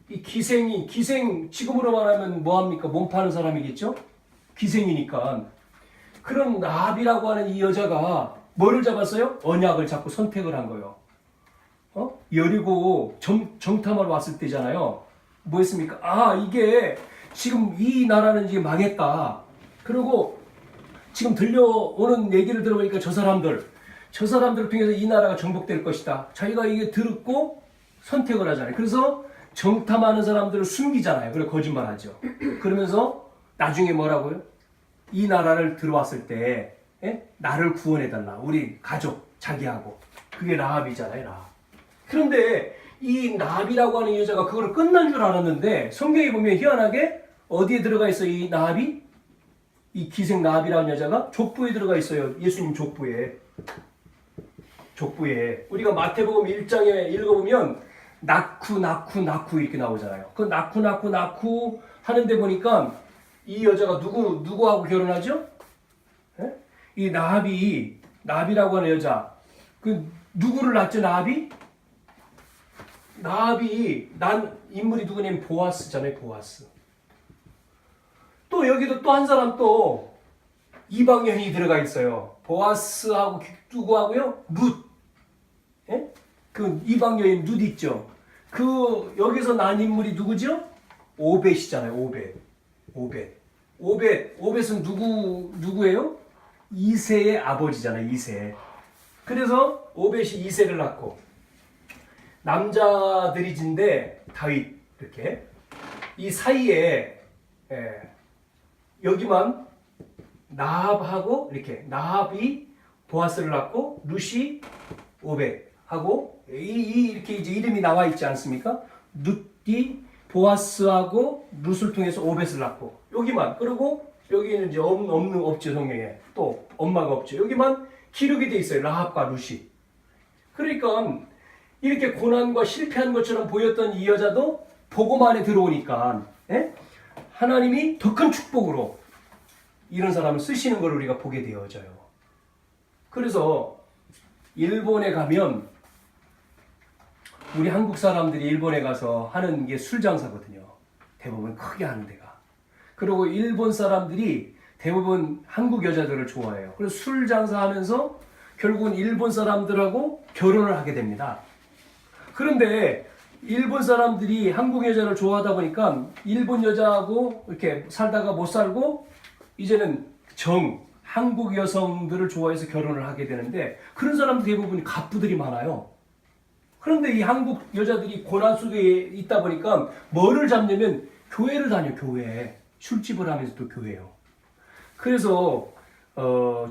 이 기생 지금으로 말하면 뭐합니까? 몸 파는 사람이겠죠? 기생이니까. 그런 라합이라고 하는 이 여자가 뭐를 잡았어요? 언약을 잡고 선택을 한 거예요. 여리고 정탐하러 왔을 때잖아요. 뭐 했습니까? 이게 지금 이 나라는 이제 망했다. 그리고 지금 들려오는 얘기를 들어보니까 저 사람들을 통해서 이 나라가 정복될 것이다. 자기가 이게 듣고 선택을 하잖아요. 그래서 정탐하는 사람들을 숨기잖아요. 그래 거짓말하죠. 그러면서 나중에 뭐라고요? 이 나라를 들어왔을 때 나를 구원해달라. 우리 가족, 자기하고. 그게 라합이잖아요. 라합. 그런데 이 라합이라고 하는 여자가 그걸 끝난 줄 알았는데 성경에 보면 희한하게 어디에 들어가 있어요? 이 라합이? 이 기생 라합이라는 여자가 족보에 들어가 있어요. 예수님 족보에. 우리가 마태복음 1장에 읽어보면 낳고 이렇게 나오잖아요. 그 낳고 하는데 보니까 이 여자가 누구하고 결혼하죠? 이 라합이라고 하는 여자. 그 누구를 낳죠? 라합이 난 인물이 누구냐면 보아스잖아요. 보아스. 또 여기도 또 한 사람 또 이방 여인이 들어가 있어요. 보아스하고 누구하고요? 룻. 그 이방 여인 룻 있죠. 그 여기서 난 인물이 누구죠? 오벳이잖아요. 오벳은 누구예요? 이새의 아버지잖아요. 이새. 그래서 오벳이 이새를 낳고 남자들이진데 다윗 이렇게 이 사이에 여기만 나합하고 이렇게 나합이 보아스를 낳고 룻이 오벳하고 이렇게 이제 이름이 나와 있지 않습니까? 룻이 보아스하고 룻을 통해서 오벳을 낳고 여기만. 그리고 여기는 이제 없죠 성경에. 또 엄마가 없죠. 여기만 기록이 돼 있어요. 라합과 룻이. 그러니까 이렇게 고난과 실패한 것처럼 보였던 이 여자도 복음 안에 들어오니까 하나님이 더 큰 축복으로 이런 사람을 쓰시는 걸 우리가 보게 되어져요. 그래서 일본에 가면 우리 한국 사람들이 일본에 가서 하는 게 술 장사거든요. 대부분 크게 하는 데가. 그리고 일본 사람들이 대부분 한국 여자들을 좋아해요. 그래서 술 장사하면서 결국은 일본 사람들하고 결혼을 하게 됩니다. 그런데 일본 사람들이 한국 여자를 좋아하다 보니까 일본 여자하고 이렇게 살다가 못 살고 이제는 한국 여성들을 좋아해서 결혼을 하게 되는데 그런 사람들 대부분 갑부들이 많아요. 그런데 이 한국 여자들이 고난 속에 있다 보니까 뭐를 잡냐면 교회를 다녀, 교회. 술집을 하면서 또 교회요. 그래서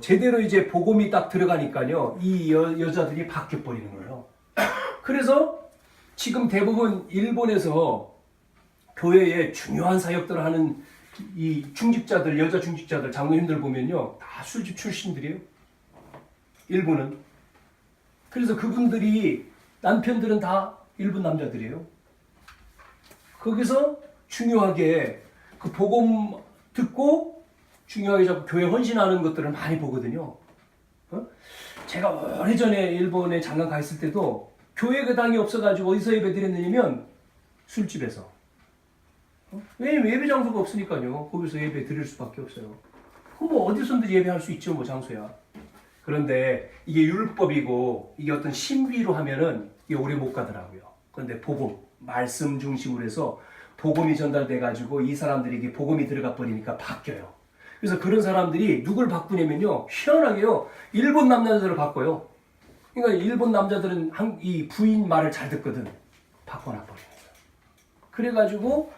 제대로 이제 복음이 딱 들어가니까요. 이 여자들이 바뀌어버리는 거예요. 그래서 지금 대부분 일본에서 교회에 중요한 사역들을 하는 이 중직자들, 여자 중직자들, 장로님들 보면요. 다 술집 출신들이에요. 일본은. 그래서 그분들이 남편들은 다 일본 남자들이에요. 거기서 중요하게 그 복음 듣고 중요하게 자꾸 교회 헌신하는 것들을 많이 보거든요. 제가 오래전에 일본에 잠깐 가 있을 때도 교회 그 당이 없어가지고 어디서 예배 드렸느냐면 술집에서. 왜냐면 예배 장소가 없으니까요. 거기서 예배 드릴 수밖에 없어요. 그럼 뭐 어디서든지 예배할 수 있죠, 뭐 장소야. 그런데 이게 율법이고 이게 어떤 신비로 하면은 이게 오래 못 가더라고요. 그런데 복음, 말씀 중심으로 해서 복음이 전달돼가지고 이 사람들에게 복음이 들어가 버리니까 바뀌어요. 그래서 그런 사람들이 누굴 바꾸냐면요. 희한하게요. 일본 남자들을 바꿔요. 그러니까 일본 남자들은 이 부인 말을 잘 듣거든. 바꿔놔 버리는 거예요. 그래가지고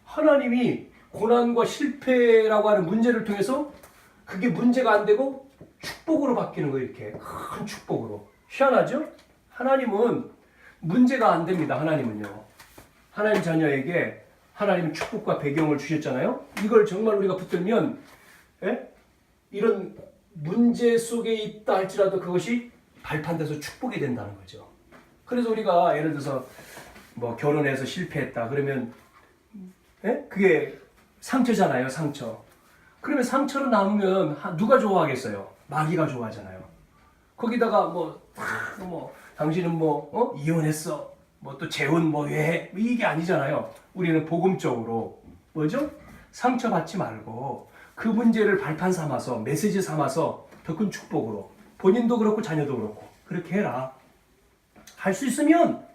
하나님이 고난과 실패라고 하는 문제를 통해서 그게 문제가 안 되고 축복으로 바뀌는 거예요. 이렇게 큰 축복으로. 희한하죠? 하나님은 문제가 안 됩니다. 하나님은요. 하나님 자녀에게 하나님 축복과 배경을 주셨잖아요. 이걸 정말 우리가 붙들면 이런 문제 속에 있다 할지라도 그것이 발판돼서 축복이 된다는 거죠. 그래서 우리가 예를 들어서 뭐 결혼해서 실패했다 그러면 그게 상처잖아요. 상처. 그러면 상처로 남으면 누가 좋아하겠어요? 마귀가 좋아하잖아요. 거기다가 당신은 이혼했어. 또 재혼 왜 해? 이게 아니잖아요. 우리는 복음적으로 뭐죠? 상처받지 말고 그 문제를 발판 삼아서 메시지 삼아서 더 큰 축복으로 본인도 그렇고 자녀도 그렇고 그렇게 해라. 할 수 있으면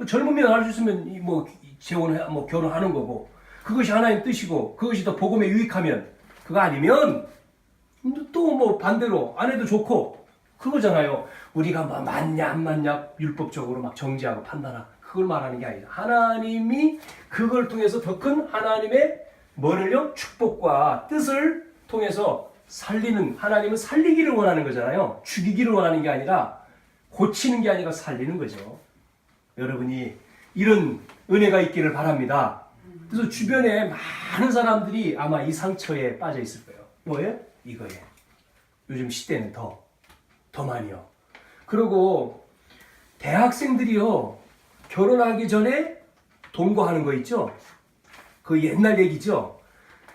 젊으면 할 수 있으면 재혼 결혼하는 거고 그것이 하나님 뜻이고 그것이 더 복음에 유익하면 그거 아니면 또 반대로 안 해도 좋고 그거잖아요. 우리가 맞냐 안 맞냐 율법적으로 막 정지하고 판단하고 그걸 말하는 게 아니다. 하나님이 그걸 통해서 더 큰 하나님의 뭐를요? 축복과 뜻을 통해서 살리는 하나님은 살리기를 원하는 거잖아요. 죽이기를 원하는 게 아니라 고치는 게 아니라 살리는 거죠. 여러분이 이런 은혜가 있기를 바랍니다. 그래서 주변에 많은 사람들이 아마 이 상처에 빠져 있을 거예요. 뭐예요? 이거예요. 요즘 시대는 더 많이요. 그리고 대학생들이요. 결혼하기 전에 동거하는 거 있죠? 그 옛날 얘기죠?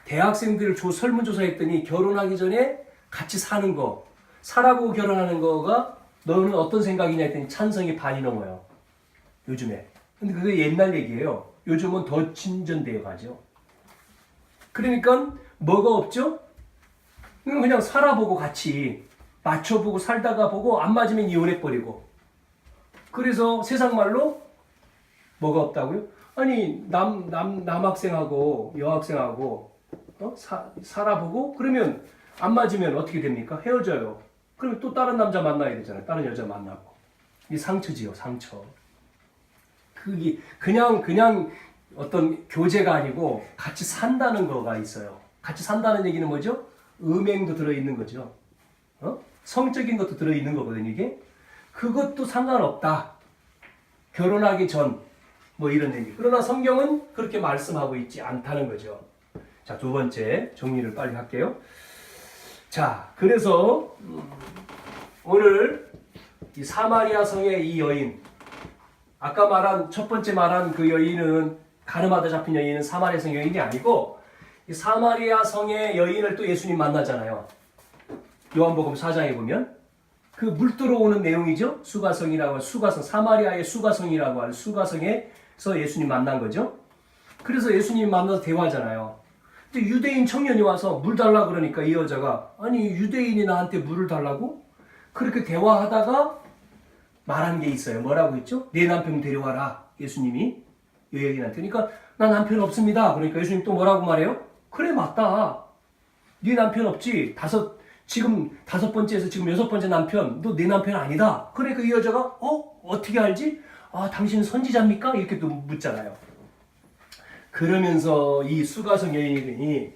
대학생들 설문조사했더니 결혼하기 전에 같이 사는 거, 살아보고 결혼하는 거가 너는 어떤 생각이냐 했더니 찬성이 반이 넘어요. 요즘에. 근데 그게 옛날 얘기예요. 요즘은 더 진전되어 가죠. 그러니까 뭐가 없죠? 그냥 살아보고 같이 맞춰보고 살다가 보고 안 맞으면 이혼해버리고. 그래서 세상 말로 뭐가 없다고요? 아니 남학생하고 여학생하고 살아보고 그러면 안 맞으면 어떻게 됩니까? 헤어져요. 그러면 또 다른 남자 만나야 되잖아요. 다른 여자 만나고. 이 상처지요, 상처. 그게 그냥 어떤 교제가 아니고 같이 산다는 거가 있어요. 같이 산다는 얘기는 뭐죠? 음행도 들어있는 거죠. 성적인 것도 들어있는 거거든요, 이게. 그것도 상관없다. 결혼하기 전, 이런 얘기. 그러나 성경은 그렇게 말씀하고 있지 않다는 거죠. 자, 두 번째, 정리를 빨리 할게요. 자, 그래서, 오늘 이 사마리아 성의 이 여인, 아까 말한 첫 번째 말한 그 여인은 가늠하다 잡힌 여인은 사마리아 성 여인이 아니고 이 사마리아 성의 여인을 또 예수님 만나잖아요. 요한복음 4장에 보면 그 물 들어오는 내용이죠. 수가성이라고 수가성 사마리아의 수가성이라고 하는 수가성에서 예수님 만난 거죠. 그래서 예수님 만나서 대화하잖아요. 근데 유대인 청년이 와서 물 달라 그러니까 이 여자가 아니 유대인이 나한테 물을 달라고? 그렇게 대화하다가 말한 게 있어요. 뭐라고 했죠? 내 남편 데려와라. 예수님이 여인한테. 그러니까 나 남편 없습니다. 그러니까 예수님 또 뭐라고 말해요? 그래 맞다. 네 남편 없지. 지금 5번째에서 지금 6번째 남편. 너 내 남편 아니다. 그러니까 이 여자가 어떻게 알지? 아 당신은 선지자입니까? 이렇게 또 묻잖아요. 그러면서 이 수가성 여인이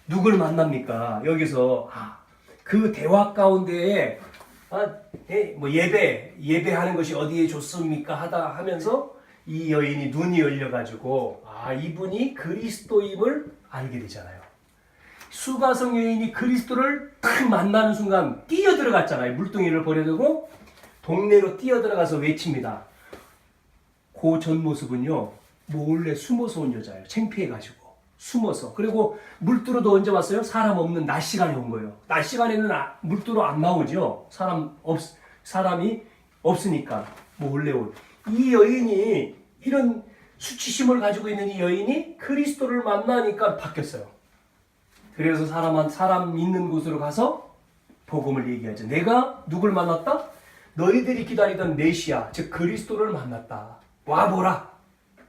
누굴 만납니까? 여기서 그 대화 가운데에 뭐 예배하는 것이 어디에 좋습니까? 하면서 이 여인이 눈이 열려가지고 이분이 그리스도임을 알게 되잖아요. 수가성 여인이 그리스도를 딱 만나는 순간 뛰어들어갔잖아요. 물동이를 버려두고 동네로 뛰어들어가서 외칩니다. 그 전 모습은요. 몰래 숨어서 온 여자예요. 창피해가지고 숨어서. 그리고 물두로도 언제 왔어요? 사람 없는 낮 시간에 온 거예요. 낮 시간에는 물두로 안 나오죠. 사람이 없으니까 몰래 온. 이 여인이 이런 수치심을 가지고 있는 이 여인이 그리스도를 만나니까 바뀌었어요. 그래서 사람 있는 곳으로 가서 복음을 얘기하죠. 내가 누굴 만났다? 너희들이 기다리던 메시아, 즉 그리스도를 만났다. 와보라.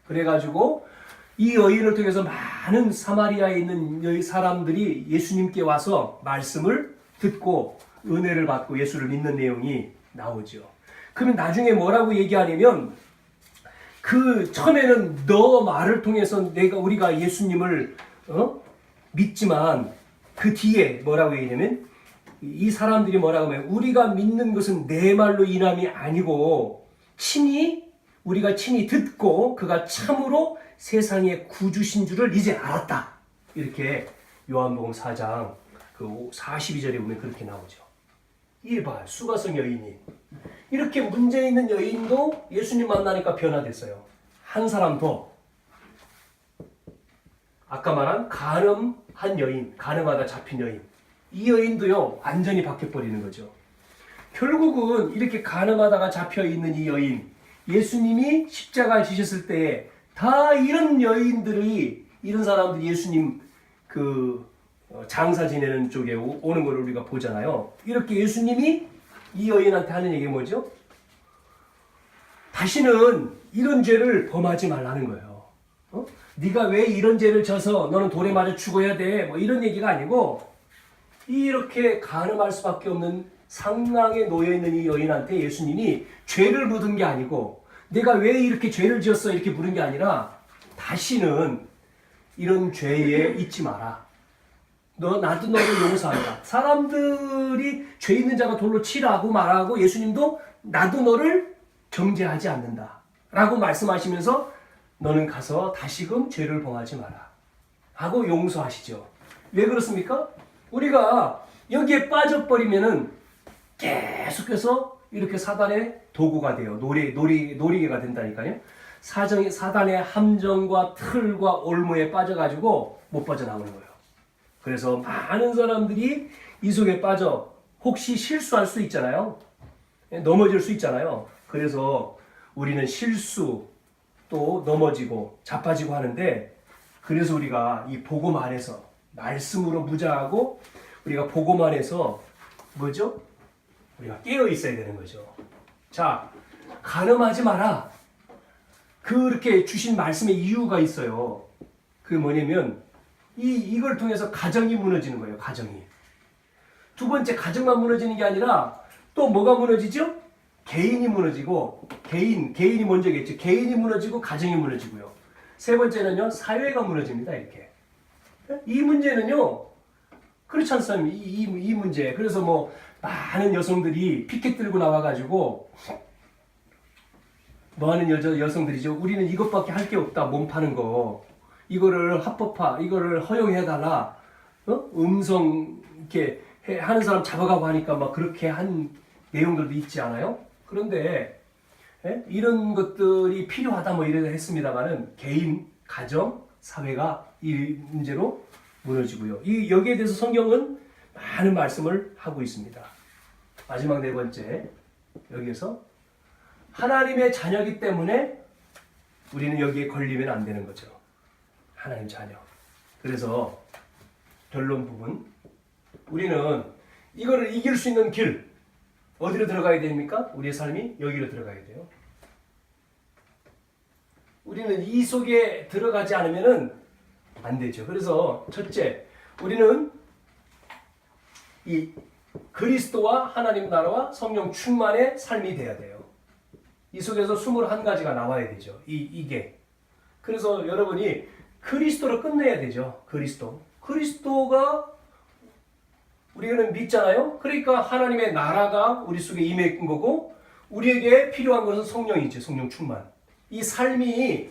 그래가지고 이 여인을 통해서 많은 사마리아에 있는 사람들이 예수님께 와서 말씀을 듣고 은혜를 받고 예수를 믿는 내용이 나오죠. 그러면 나중에 뭐라고 얘기하냐면 그 처음에는 너 말을 통해서 우리가 예수님을 믿지만 그 뒤에 뭐라고 얘기하냐면 이 사람들이 뭐라고 하면 우리가 믿는 것은 내 말로 인함이 아니고 우리가 친히 듣고 그가 참으로 세상의 구주신 줄을 이제 알았다. 이렇게 요한복음 4장 그 42절에 보면 그렇게 나오죠. 이 봐, 수가성 여인이 이렇게 문제 있는 여인도 예수님 만나니까 변화됐어요. 한 사람 더. 아까 말한 간음한 여인, 간음하다 잡힌 여인. 이 여인도요, 완전히 바뀌어버리는 거죠. 결국은 이렇게 간음하다가 잡혀있는 이 여인, 예수님이 십자가에 지셨을 때에 다 이런 여인들이, 이런 사람들이 예수님 장사 지내는 쪽에 오는 걸 우리가 보잖아요. 이렇게 예수님이 이 여인한테 하는 얘기 뭐죠? 다시는 이런 죄를 범하지 말라는 거예요. 네가 왜 이런 죄를 져서 너는 돌에 맞아 죽어야 돼? 뭐 이런 얘기가 아니고 이렇게 간음할 수밖에 없는 상황에 놓여있는 이 여인한테 예수님이 죄를 묻은 게 아니고 내가 왜 이렇게 죄를 지었어? 이렇게 물은 게 아니라 다시는 이런 죄에 잊지 마라. 나도 너를 용서한다. 사람들이 죄 있는 자가 돌로 치라고 말하고 예수님도 나도 너를 정죄하지 않는다. 라고 말씀하시면서 너는 가서 다시금 죄를 범하지 마라. 하고 용서하시죠. 왜 그렇습니까? 우리가 여기에 빠져버리면은 계속해서 이렇게 사단의 도구가 돼요. 놀이개가 된다니까요. 사단의 함정과 틀과 올무에 빠져가지고 못 빠져나오는 거예요. 그래서 많은 사람들이 이 속에 빠져 혹시 실수할 수 있잖아요. 넘어질 수 있잖아요. 그래서 우리는 실수 또 넘어지고 자빠지고 하는데 그래서 우리가 이 복음 안에서 말씀으로 무장하고 우리가 복음 안에서 뭐죠? 우리가 깨어 있어야 되는 거죠. 자, 간음하지 마라. 그렇게 주신 말씀의 이유가 있어요. 그게 뭐냐면 이걸 통해서 가정이 무너지는 거예요. 가정이. 두 번째, 가정만 무너지는 게 아니라 또 뭐가 무너지죠? 개인이 무너지고 개인이 먼저겠죠. 개인이 무너지고 가정이 무너지고요. 세 번째는요, 사회가 무너집니다. 이렇게. 이 문제는요, 그렇지 않습니까? 이 문제. 그래서 뭐 많은 여성들이 피켓 들고 나와가지고 뭐 하는 여성들이죠. 우리는 이것밖에 할 게 없다. 몸 파는 거. 이거를 이거를 허용해달라. 음성 이렇게 하는 사람 잡아가고 하니까 막 그렇게 한 내용들도 있지 않아요? 그런데 이런 것들이 필요하다 뭐 이래 했습니다만은 개인, 가정, 사회가 이 문제로 무너지고요. 여기에 대해서 성경은 많은 말씀을 하고 있습니다. 마지막 네 번째, 여기에서 하나님의 자녀이기 때문에 우리는 여기에 걸리면 안 되는 거죠. 하나님 자녀. 그래서 결론 부분, 우리는 이거를 이길 수 있는 길, 어디로 들어가야 됩니까? 우리의 삶이 여기로 들어가야 돼요. 우리는 이 속에 들어가지 않으면 안 되죠. 그래서 첫째, 우리는 이 그리스도와 하나님 나라와 성령 충만의 삶이 돼야 돼요. 이 속에서 21가지가 나와야 되죠. 이게. 그래서 여러분이 그리스도를 끝내야 되죠. 그리스도가 우리는 믿잖아요. 그러니까 하나님의 나라가 우리 속에 임했던 거고 우리에게 필요한 것은 성령이죠. 성령 충만. 이 삶이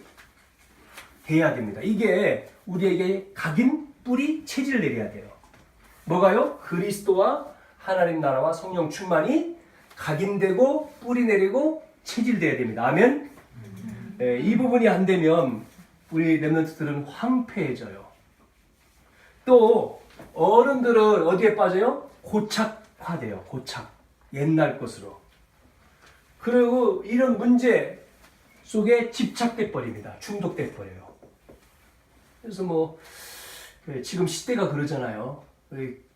돼야 됩니다. 이게 우리에게 각인, 뿌리, 체질을 내려야 돼요. 뭐가요? 그리스도와 하나님 나라와 성령 충만이 각인되고 뿌리 내리고 체질돼야 됩니다. 아멘? 이 부분이 안 되면 우리 렘넌트들은 황폐해져요. 또 어른들은 어디에 빠져요? 고착화돼요. 고착. 옛날 것으로. 그리고 이런 문제 속에 집착돼 버립니다. 중독돼 버려요. 그래서 지금 시대가 그러잖아요.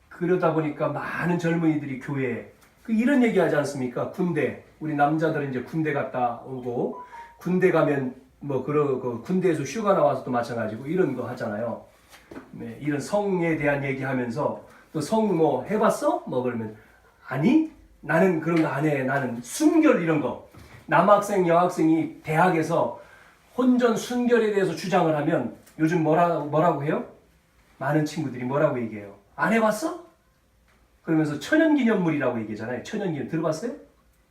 그러다 보니까 많은 젊은이들이 교회에 이런 얘기 하지 않습니까? 군대. 우리 남자들은 이제 군대 갔다 오고 군대 가면 군대에서 휴가 나와서 또 마찬가지고 이런 거 하잖아요. 네, 이런 성에 대한 얘기하면서 또 성 해봤어? 그러면 아니 나는 그런 거 안 해. 나는 순결 이런 거. 남학생 여학생이 대학에서 혼전 순결에 대해서 주장을 하면 요즘 뭐라고 해요? 많은 친구들이 뭐라고 얘기해요? 안 해봤어? 그러면서 천연기념물이라고 얘기하잖아요. 천연기념 들어봤어요?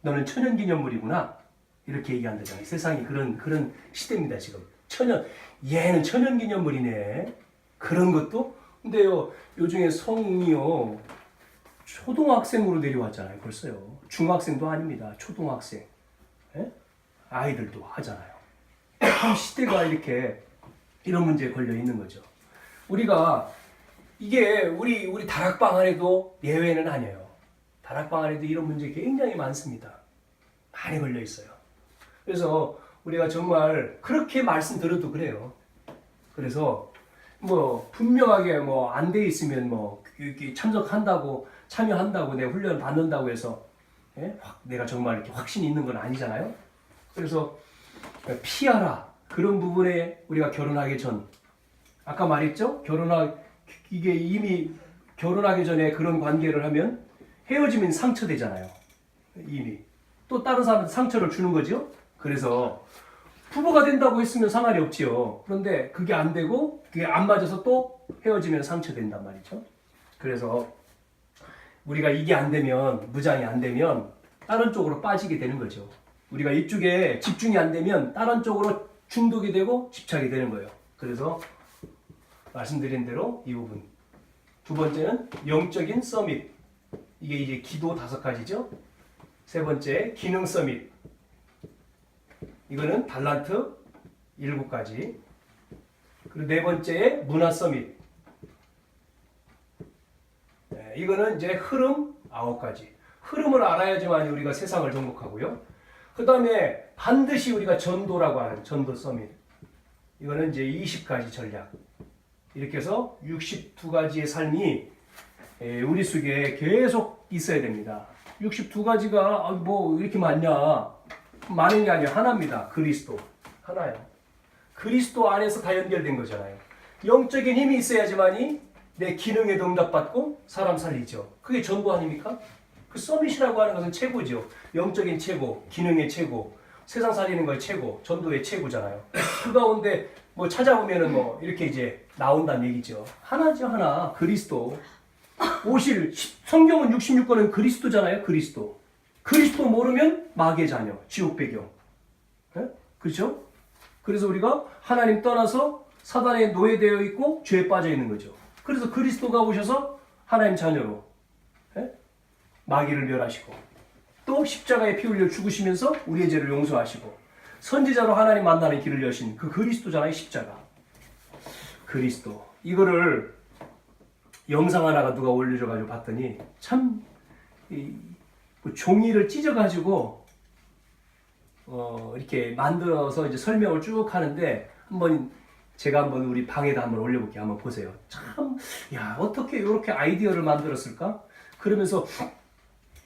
너는 천연기념물이구나. 이렇게 얘기한다잖아요. 세상이 그런 시대입니다 지금. 얘는 천연기념물이네. 그런 것도. 근데요 요즘에 성이요 초등학생으로 내려왔잖아요. 벌써요. 중학생도 아닙니다. 초등학생. 아이들도 하잖아요. 참 시대가 이렇게 이런 문제에 걸려 있는 거죠. 우리가 이게 우리 다락방 안에도 예외는 아니에요. 다락방 안에도 이런 문제 굉장히 많습니다. 많이 걸려 있어요. 그래서 우리가 정말 그렇게 말씀 들어도 그래요. 그래서 분명하게 안 돼 있으면 이렇게 참여한다고 내가 훈련 받는다고 해서 내가 정말 이렇게 확신이 있는 건 아니잖아요. 그래서 피하라. 그런 부분에 우리가 결혼하기 전 아까 말했죠? 이게 이미 결혼하기 전에 그런 관계를 하면 헤어지면 상처되잖아요. 이미. 또 다른 사람한테 상처를 주는 거죠. 그래서 부부가 된다고 했으면 상관이 없지요. 그런데 그게 안 되고 그게 안 맞아서 또 헤어지면 상처된단 말이죠. 그래서 우리가 이게 안 되면, 무장이 안 되면 다른 쪽으로 빠지게 되는 거죠. 우리가 이쪽에 집중이 안 되면 다른 쪽으로 중독이 되고 집착이 되는 거예요. 그래서 말씀드린 대로 이 부분. 두 번째는 영적인 서밋. 이게 이제 기도 5가지죠. 세 번째 기능 서밋. 이거는 달란트 7가지. 그리고 네 번째 문화 서밋. 이거는 이제 흐름 9가지. 흐름을 알아야지만 우리가 세상을 정복하고요. 그 다음에 반드시 우리가 전도라고 하는 전도 서밋. 이거는 이제 20가지 전략. 이렇게 해서 62가지의 삶이 우리 속에 계속 있어야 됩니다. 62가지가 이렇게 많냐? 많은 게 아니라 하나입니다. 그리스도. 하나예요. 그리스도 안에서 다 연결된 거잖아요. 영적인 힘이 있어야지만이 내 기능에도 응답받고 사람 살리죠. 그게 전도 아닙니까? 그 서밋이라고 하는 것은 최고죠. 영적인 최고, 기능의 최고, 세상 살리는 거의 최고, 전도의 최고잖아요. 그 가운데 찾아보면은 이렇게 이제 나온다는 얘기죠. 하나죠, 하나. 그리스도. 성경은 66권은 그리스도잖아요. 그리스도 모르면 마귀의 자녀, 지옥 배경. 그렇죠? 그래서 우리가 하나님 떠나서 사단에 노예되어 있고 죄에 빠져 있는 거죠. 그래서 그리스도가 오셔서 하나님 자녀로 마귀를 멸하시고 또 십자가에 피 흘려 죽으시면서 우리의 죄를 용서하시고 선지자로 하나님 만나는 길을 여신 그 그리스도잖아요. 십자가. 그리스도. 이거를 영상 하나가 누가 올려줘가지고 봤더니 참 종이를 찢어가지고 이렇게 만들어서 이제 설명을 쭉 하는데 제가 한번 우리 방에다 한번 올려볼게요. 한번 보세요. 참, 야, 어떻게 이렇게 아이디어를 만들었을까? 그러면서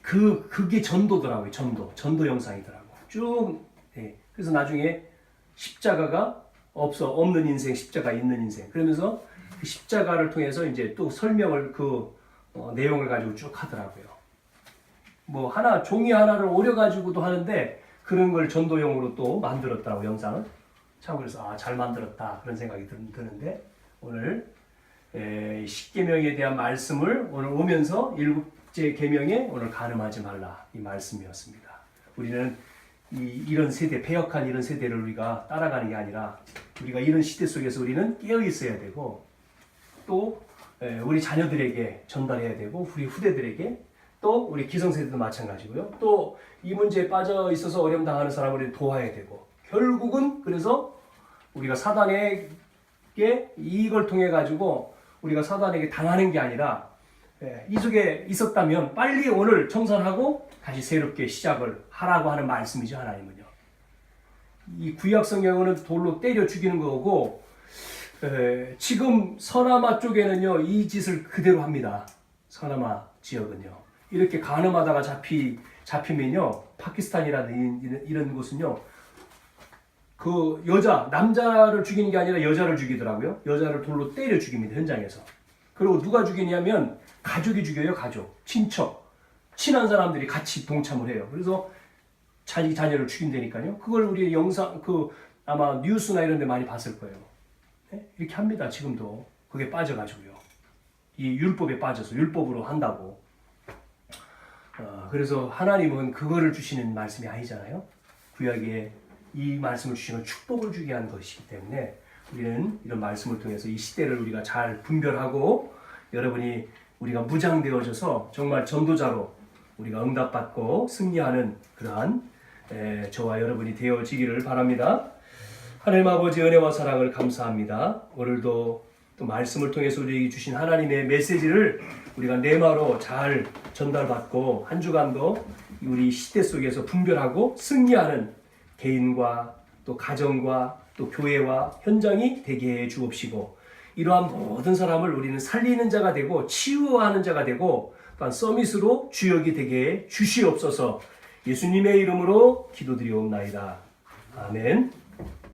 그게 전도더라고요. 전도 영상이더라고. 쭉. 네. 그래서 나중에 십자가가 없는 인생, 십자가 있는 인생. 그러면서 그 십자가를 통해서 이제 또 설명을 내용을 가지고 쭉 하더라고요. 종이 하나를 오려가지고도 하는데 그런 걸 전도용으로 또 만들었다고 영상을. 참 그래서 잘 만들었다 그런 생각이 드는데 오늘 십계명에 대한 말씀을 오늘 오면서 일곱째 계명에 오늘 간음하지 말라 이 말씀이었습니다. 우리는 이런 세대, 패역한 이런 세대를 우리가 따라가는 게 아니라 우리가 이런 시대 속에서 우리는 깨어 있어야 되고 또 우리 자녀들에게 전달해야 되고 우리 후대들에게 또 우리 기성세대도 마찬가지고요. 또 이 문제에 빠져 있어서 어려움 당하는 사람을 우리 도와야 되고 결국은 그래서 우리가 사단에게 이걸 통해 가지고 우리가 사단에게 당하는 게 아니라 이 속에 있었다면 빨리 오늘 청산하고 다시 새롭게 시작을 하라고 하는 말씀이죠. 하나님은요. 이 구약 성경은 돌로 때려 죽이는 거고 지금 서남아 쪽에는요 이 짓을 그대로 합니다. 서남아 지역은요 이렇게 간음하다가 잡히면요 파키스탄이라는 이런 곳은요 그 남자를 죽이는 게 아니라 여자를 죽이더라고요. 여자를 돌로 때려 죽입니다. 현장에서. 그리고 누가 죽이냐면 가족이 죽여요. 가족, 친척, 친한 사람들이 같이 동참을 해요. 그래서 자기 자녀를 죽인다니까요. 그걸 우리 영상 아마 뉴스나 이런 데 많이 봤을 거예요. 네? 이렇게 합니다. 지금도. 그게 빠져가지고요. 이 율법에 빠져서 율법으로 한다고. 그래서 하나님은 그거를 주시는 말씀이 아니잖아요. 구약에 이 말씀을 주시는 축복을 주게 한 것이기 때문에 우리는 이런 말씀을 통해서 이 시대를 우리가 잘 분별하고 우리가 무장되어져서 정말 전도자로 우리가 응답받고 승리하는 그러한 저와 여러분이 되어지기를 바랍니다. 하나님 아버지 은혜와 사랑을 감사합니다. 오늘도 또 말씀을 통해서 우리에게 주신 하나님의 메시지를 우리가 내마로 잘 전달받고 한 주간도 우리 시대 속에서 분별하고 승리하는 개인과 또 가정과 또 교회와 현장이 되게 해 주옵시고 이러한 모든 사람을 우리는 살리는 자가 되고 치유하는 자가 되고 또한 서밋으로 주역이 되게 해 주시옵소서. 예수님의 이름으로 기도드리옵나이다. 아멘.